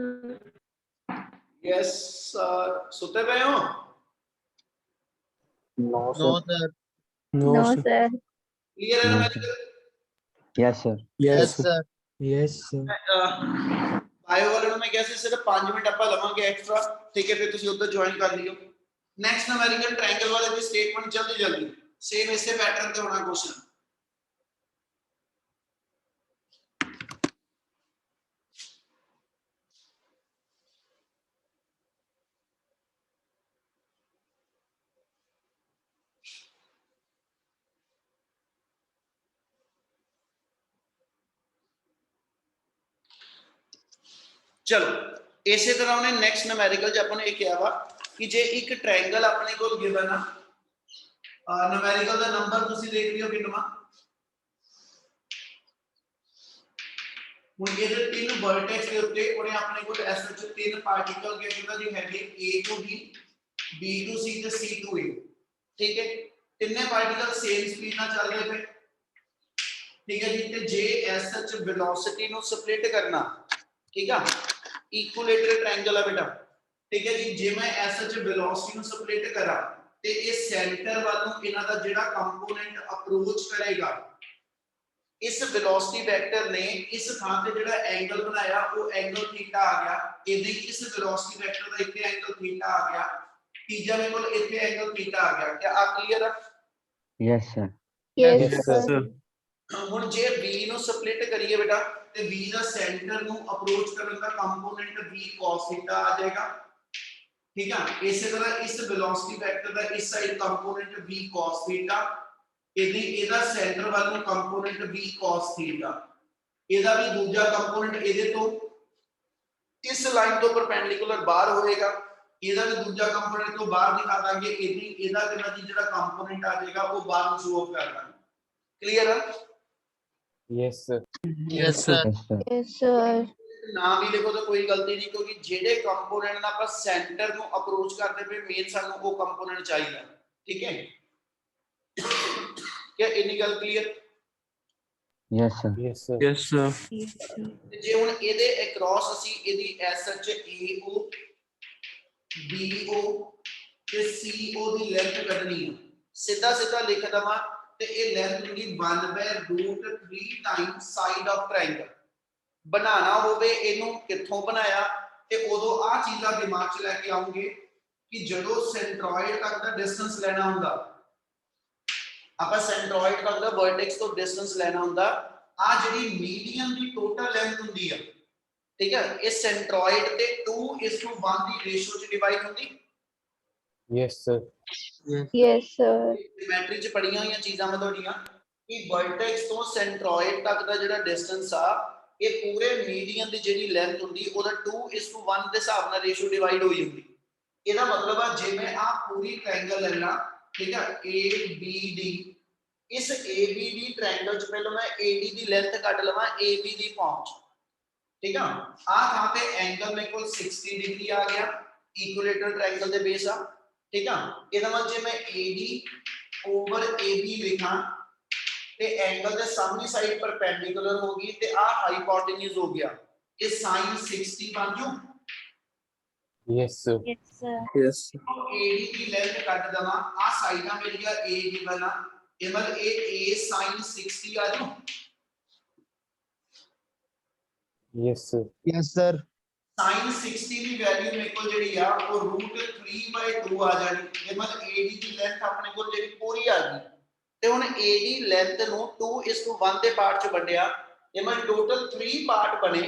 Yes sir. ਸੁੱਤੇ ਪਏ ਹੋ? No, No, sir. sir. No, sir. Clear ਹੈ No, numerical? Yes, sir. Yes, sir. Yes, sir. Bio ਵਾਲੇ ਨੂੰ ਮੈਂ ਕਿਹਾ ਸੀ ਸਿਰਫ 5 ਮਿੰਟ ਆਪਾਂ ਲਵਾਂਗੇ ਐਕਸਟਰਾ, ਠੀਕ ਹੈ, ਫਿਰ ਤੁਸੀਂ ਉੱਧਰ ਜੁਆਇਨ ਕਰ ਲਿਓ। ਨੈਕਸਟ ਨੂਮੈਰੀਕਲ ਟ੍ਰਾਇੰਗਲ ਵਾਲੇ ਦੀ ਸਟੇਟਮੈਂਟ ਜਲਦੀ ਸੇਮ ਇਸੇ ਪੈਟਰਨ ਤੇ ਹੋਣਾ ਕੁਐਸਚਨ। ਚਲੋ ਇਸੇ ਤਰ੍ਹਾਂ ਉਹਨੇ ਨੈਕਸਟ ਨੂਮੈਰੀਕਲ ਚ ਆਪਾਂ ਨੇ ਇਹ ਕਿਹਾ ਵਾ ਕਿ ਜੇ ਇੱਕ ਟ੍ਰਾਇੰਗਲ ਆਪਣੇ ਕੋਲ ਗਿਵਨ ਆ, ਨੂਮੈਰੀਕਲ ਦਾ ਨੰਬਰ ਤੁਸੀਂ ਦੇਖ ਲਿਓ ਕਿੰਨਾ। ਹੁਣ ਇਹਦੇ ਤਿੰਨ ਵਰਟੈਕਸ ਦੇ ਉੱਤੇ ਉਹਨੇ ਆਪਣੇ ਕੋਲ ਐਸ ਵਿੱਚ ਤਿੰਨ ਪਾਰਟੀਕਲ ਕਿਹੜਾ ਜੀ ਹੈਗੇ A to B, B to C ਤੇ C to A, ਠੀਕ ਹੈ। ਤਿੰਨੇ ਪਾਰਟੀਕਲ ਸੇਮ ਸਪੀਡ ਨਾਲ ਚੱਲ ਰਹੇ ਪਏ, ਠੀਕ ਹੈ ਜੀ। ਤੇ ਜੇ ਐਸ ਵਿੱਚ ਵੈਲੋਸਿਟੀ ਨੂੰ ਸਪਲਿਟ ਕਰਨਾ, ਠੀਕ ਆ, ਇਕੁਇਲੇਟਰਲ ਟ੍ਰਾਇੰਗਲ ਆ ਬੇਟਾ, ਠੀਕ ਹੈ ਜੀ। ਜੇ ਮੈਂ ਐਸ ਵਿੱਚ ਵੈਲੋਸਿਟੀ ਨੂੰ ਸਪਲਿਟ ਕਰਾਂ ਤੇ ਇਹ ਸੈਂਟਰ ਵੱਲ ਨੂੰ ਇਹਨਾਂ ਦਾ ਜਿਹੜਾ ਕੰਪੋਨੈਂਟ ਅਪਰੋਚ ਕਰੇਗਾ, ਇਸ ਵੈਲੋਸਿਟੀ ਵੈਕਟਰ ਨੇ ਇਸ ਥਾਂ ਤੇ ਜਿਹੜਾ ਐਂਗਲ ਬਣਾਇਆ ਉਹ ਐਂਗਲ ਥੀਟਾ ਆ ਗਿਆ। ਇਹਦੇ ਇਸ ਵੈਲੋਸਿਟੀ ਵੈਕਟਰ ਦਾ ਇੱਥੇ ਐਂਗਲ ਥੀਟਾ ਆ ਗਿਆ, ਤੀਜਾ ਮੇਰੇ ਕੋਲ ਇੱਥੇ ਐਂਗਲ ਥੀਟਾ ਆ ਗਿਆ। ਕੀ ਆ ਕਲੀਅਰ ਆ? Yes, sir. Yes, sir. ਹੁਣ ਜੇ B ਨੂੰ ਸਪਲਿਟ ਕਰੀਏ ਬੇਟਾ ਤੇ B ਦਾ ਸੈਂਟਰ ਨੂੰ ਅਪਰੋਚ ਕਰਨ ਦਾ ਕੰਪੋਨੈਂਟ B cos ਥੀਟਾ ਆ ਜਾਏਗਾ, ਠੀਕ ਆ। ਇਸੇ ਤਰ੍ਹਾਂ ਇਸ ਵੈਲੋਸਿਟੀ ਵੈਕਟਰ ਦਾ ਇਸ side component B cos theta, ਇਹਦਾ ਸੈਂਟਰ ਵੱਲ ਨੂੰ ਕੰਪੋਨੈਂਟ B cos ਥੀਟਾ, ਇਹਦਾ ਵੀ ਦੂਜਾ ਕੰਪੋਨੈਂਟ ਇਹਦੇ ਤੋਂ ਇਸ ਲਾਈਨ ਤੋਂ ਪਰਪੈਂਡੀਕੂਲਰ ਬਾਹਰ ਹੋਏਗਾ, ਇਹਦਾ ਵੀ ਦੂਜਾ ਕੰਪੋਨੈਂਟ ਤੋਂ ਬਾਹਰ ਦਿਖਾ ਦਾਂਗੇ। ਇਹਦਾ ਕਿੰਨਾ ਜੀ ਜਿਹੜਾ ਕੰਪੋਨੈਂਟ ਆ ਜਾਏਗਾ ਉਹ ਬਾਹਰ ਨੂੰ ਸ਼ੋ ਆਫ ਕਰ ਦਾਂਗੇ। ਕਲੀਅਰ ਆ? Yes, sir. Yes, sir. Yes, sir. ਨਾ ਵੀ ਲਿਖੋ ਤਾਂ ਕੋਈ ਗਲਤੀ ਨਹੀਂ, ਕਿਉਂਕਿ ਜਿਹੜੇ ਕੰਪੋਨੈਂਟ ਨਾਲ ਆਪਾਂ ਸੈਂਟਰ ਨੂੰ ਅਪਰੋਚ ਕਰਦੇ ਪਏ ਮੇਨ ਸਾਨੂੰ ਉਹ ਕੰਪੋਨੈਂਟ ਚਾਹੀਦਾ, ਠੀਕ ਹੈ। ਕੀ ਇੰਨੀ ਗੱਲ clear? Yes, sir. Yes, sir. Yes sir. ਜੇ ਹੁਣ ਇਹਦੇ ਅਕ੍ਰੋਸ ਅਸੀਂ ਇਹਦੀ ਐਸਐਚ AO BO ਤੇ CO ਦੀ ਲੈਂਥ ਕੱਢਣੀ ਹੈ, ਸਿੱਧਾ ਲਿਖ ਦਵਾਂ ਤੇ ਇਹ ਲੈਂਥ ਹੁੰਦੀ 1/√3 ਟਾਈਮ ਸਾਈਡ ਆਫ ਟ੍ਰਾਇੰਗਲ। ਬਣਾਣਾ ਹੋਵੇ ਇਹਨੂੰ ਕਿੱਥੋਂ ਬਣਾਇਆ ਤੇ ਉਦੋਂ ਆ ਚੀਜ਼ਾਂ ਦਿਮਾਗ 'ਚ ਲੈ ਕੇ ਆਉਂਗੇ ਕਿ ਜਦੋਂ ਸੈਂਟਰੋਇਡ ਤੱਕ ਦਾ ਡਿਸਟੈਂਸ ਲੈਣਾ ਹੁੰਦਾ, ਆਪਾਂ ਸੈਂਟਰੋਇਡ ਤੱਕ ਦਾ ਵਰਟੈਕਸ ਤੋਂ ਡਿਸਟੈਂਸ ਲੈਣਾ ਹੁੰਦਾ, ਆ ਜਿਹੜੀ ਮੀਡੀਅਨ ਦੀ ਟੋਟਲ ਲੈਂਥ ਹੁੰਦੀ ਆ, ਠੀਕ ਹੈ, ਇਹ ਸੈਂਟਰੋਇਡ ਤੇ 2:1 ਦੀ ਰੇਸ਼ੋ 'ਚ ਡਿਵਾਈਡ ਹੁੰਦੀ। Yes, sir. Yes, sir. Geometry 'ਚ ਪੜੀਆਂ ਹੋਈਆਂ ਚੀਜ਼ਾਂ ਮੈਂ ਤੁਹਾਡੀਆਂ ਕਿ ਵਰਟੈਕਸ ਤੋਂ ਸੈਂਟਰੋਇਡ ਤੱਕ ਦਾ ਜਿਹੜਾ ਡਿਸਟੈਂਸ ਆ ਇਹ ਪੂਰੇ ਮੀਡੀਅਨ ਦੀ ਜਿਹੜੀ ਲੈਂਥ ਹੁੰਦੀ ਉਹਦਾ 2:1 ਦੇ ਹਿਸਾਬ ਨਾਲ ਰੇਸ਼ੋ ਡਿਵਾਈਡ ਹੋਈ ਹੁੰਦੀ। ਇਹਦਾ ਮਤਲਬ ਆ ਜੇ ਮੈਂ ਆ ਪੂਰੀ ਟ੍ਰਾਇੰਗਲ ਲੈਣਾ, ਠੀਕ ਹੈ, ABD, ਇਸ ABD ਟ੍ਰਾਇੰਗਲ 'ਚ ਪਹਿਲਾਂ ਮੈਂ AD ਦੀ ਲੈਂਥ ਕੱਢ ਲਵਾਂ AB ਦੀ ਫਾਰਮ 'ਚ, ਠੀਕ ਆ। ਆ ਥਾਂ ਤੇ ਐਂਗਲ ਮੇਰੇ ਕੋਲ 60 ਡਿਗਰੀ ਆ ਗਿਆ, ਇਕੁਇਲੇਟਰਲ ਟ੍ਰਾਇੰਗਲ ਦੇ ਬੇਸ ਆ, ਠੀਕ ਆ। ਇਹਦਾ ਮਤਲਬ ਜੇ ਮੈਂ AD ਓਵਰ AB ਲਿਖਾਂ ਤੇ ਐਂਗਲ ਦੇ ਸਾਹਮਣੀ ਸਾਈਡ ਪਰਪੈਂਡੀਕੂਲਰ ਹੋ ਗਈ ਤੇ ਆ ਹਾਈਪੋਟੇਨਿਊਜ਼ ਹੋ ਗਿਆ, ਇਹ sin 60 ਬਣ ਜੂ। Yes, sir. Yes, sir. Yes AD ਦੀ ਲੈਂਥ ਕੱਢ ਦਵਾਂ, ਆ ਸਾਈਡਾਂ ਮੇਰੀਆਂ A ਗਿਵਨ ਆ, ਇਹ ਮਤਲਬ ਇਹ A sin 60 ਆ ਜੂ। Yes, sir. Yes, sir. sin 60 ਦੀ ਵੈਲਿਊ ਮੇਰੇ ਕੋਲ ਜਿਹੜੀ ਆ ਉਹ √3/2 ਆ ਜਾਣੀ। ਇਹ ਮਤਲਬ AD ਦੀ ਲੈਂਥ ਆਪਣੇ ਕੋਲ ਜਿਹੜੀ ਪੂਰੀ ਆ ਗਈ ਤੇ ਹੁਣ AD ਲੈਂਥ ਨੂੰ 2:1 ਦੇ ਪਾਰਟ 'ਚ ਵੰਡਿਆ, ਇਹ ਮਤਲਬ ਟੋਟਲ 3 ਪਾਰਟ ਬਣੇ,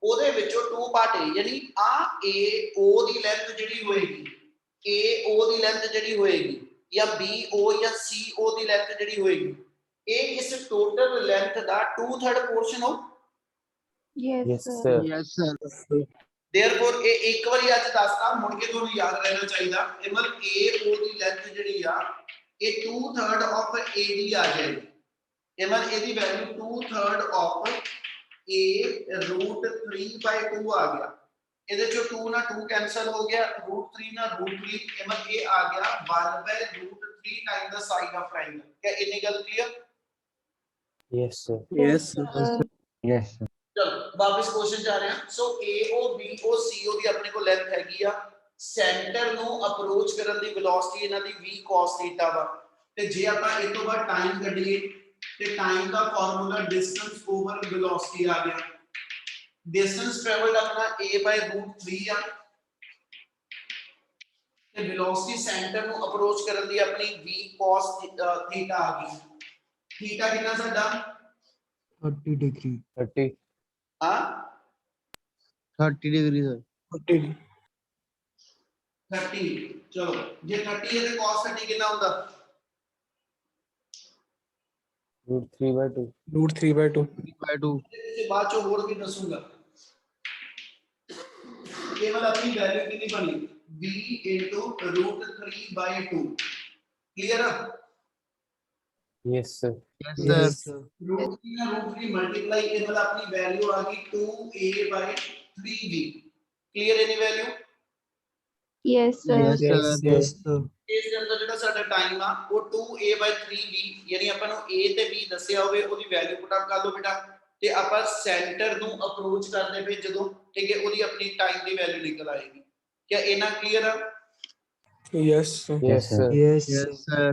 ਉਹਦੇ ਵਿੱਚੋਂ 2 ਪਾਰਟ ਹੈ, ਯਾਨੀ ਆ AO ਦੀ ਲੈਂਥ ਜਿਹੜੀ ਹੋਏਗੀ ਜਾਂ BO ਜਾਂ CO ਦੀ ਲੈਂਥ ਜਿਹੜੀ ਹੋਏਗੀ, ਇਹ ਇਸ ਟੋਟਲ ਲੈਂਥ ਦਾ 2/3 ਪੋਰਸ਼ਨ ਹੋ। Yes, Yes, sir. sir. Yes, sir. Therefore ਇਹ ਇੱਕ ਵਾਰੀ ਅੱਜ ਦੱਸਤਾ ਮੁੜ ਕੇ ਤੁਹਾਨੂੰ ਯਾਦ ਰਹਿਣਾ ਚਾਹੀਦਾ ਇਹ ਮਤਲਬ AO ਦੀ ਲੈਂਥ ਜਿਹੜੀ ਆ ਇਹ 2/3 ਆਫ AD ਆ ਜਾਏਗੀ ਇਹ ਮਤਲਬ ਇਹਦੀ ਵੈਲਿਊ 2/3 ਆਫ A √3/2 ਆ ਗਿਆ ਇਹਦੇ ਚੋਂ 2 ਨਾਲ 2 ਕੈਨਸਲ ਹੋ ਗਿਆ √3 ਨਾਲ √3 ਇਹ ਮਤਲਬ ਇਹ ਆ ਗਿਆ 1/√3 time the side of triangle क्या ਇੰਨੀ ਗੱਲ clear Yes, sir. Yes, sir. Yes, sir. ਚਲੋ ਵਾਪਸ ਕੁਐਸਚਨ ਜਾ ਰਹੇ ਹਾਂ ਸੋ AO BO CO ਦੀ ਆਪਣੇ ਕੋਲ ਲੈਂਥ ਹੈਗੀ ਆ ਸੈਂਟਰ ਨੂੰ ਅਪਰੋਚ ਕਰਨ ਦੀ ਵੈਲੋਸਿਟੀ ਇਹਨਾਂ ਦੀ v cos θ ਵਾ ਤੇ ਜੇ ਆਪਾਂ ਇਹ ਤੋਂ ਬਾਅਦ ਟਾਈਮ ਕੱਢੀਏ ਤੇ ਟਾਈਮ ਦਾ ਫਾਰਮੂਲਾ ਡਿਸਟੈਂਸ ਓਵਰ ਵੈਲੋਸਿਟੀ ਆ ਗਿਆ ਡਿਸਟੈਂਸ ਟਰੈਵਲਡ ਆਪਣਾ a/√3 ਆ ਤੇ ਵੈਲੋਸਿਟੀ ਸੈਂਟਰ ਨੂੰ ਅਪਰੋਚ ਕਰਨ ਦੀ ਆਪਣੀ v cos θ ਆ ਗਈ θ ਕਿੰਨਾ ਸਾਡਾ 30 degree. 30. ਹਾਂ 30 degree sir. 30 ਚਲੋ ਜੇ 30 ਹੈ ਤੇ cos 30 ਕਿੰਨਾ ਹੁੰਦਾ √3/2. √3/2. 3/2. ਇਸੇ ਬਾਅਦ ਚ ਹੋਰ ਵੀ ਦੱਸੂਗਾ ਕੇਵਲ ਆਪਣੀ ਵੈਲਿਊ ਕਿੰਨੀ ਬਣੀ b √3/2 ਕਲੀਅਰ ਆ Yes, sir. Yes, Yes, sir. sir. √3 ਨਾਲ √3 ਮਲਟੀਪਲਾਈ ਇਹ ਮਤਲਬ ਆਪਣੀ ਵੈਲਿਊ ਆ ਗਈ 2a/3b ਕਲੀਅਰ ਐਨੀ value Yes, sir. Yes, sir. Yes, sir. ਇਸ ਦੇ ਅੰਦਰ ਜਿਹੜਾ ਸਾਡਾ ਟਾਈਮ ਆ ਉਹ 2a/3b ਯਾਨੀ ਆਪਾਂ ਨੂੰ a ਤੇ b ਦੱਸਿਆ ਹੋਵੇ ਉਹਦੀ ਵੈਲਿਊ ਪੁੱਟ ਅਪ ਕਰ ਲਓ ਬੇਟਾ ਤੇ ਆਪਾਂ ਸੈਂਟਰ ਨੂੰ ਅਪਰੋਚ ਕਰਦੇ ਪਏ ਜਦੋਂ ਠੀਕ ਹੈ ਉਹਦੀ ਆਪਣੀ ਟਾਈਮ ਦੀ ਵੈਲਿਊ ਨਿਕਲ ਆਏਗੀ ਕੀ ਇਹਨਾਂ ਕਲੀਅਰ ਆ Yes, sir. Yes, sir. Yes, Yes, sir. sir.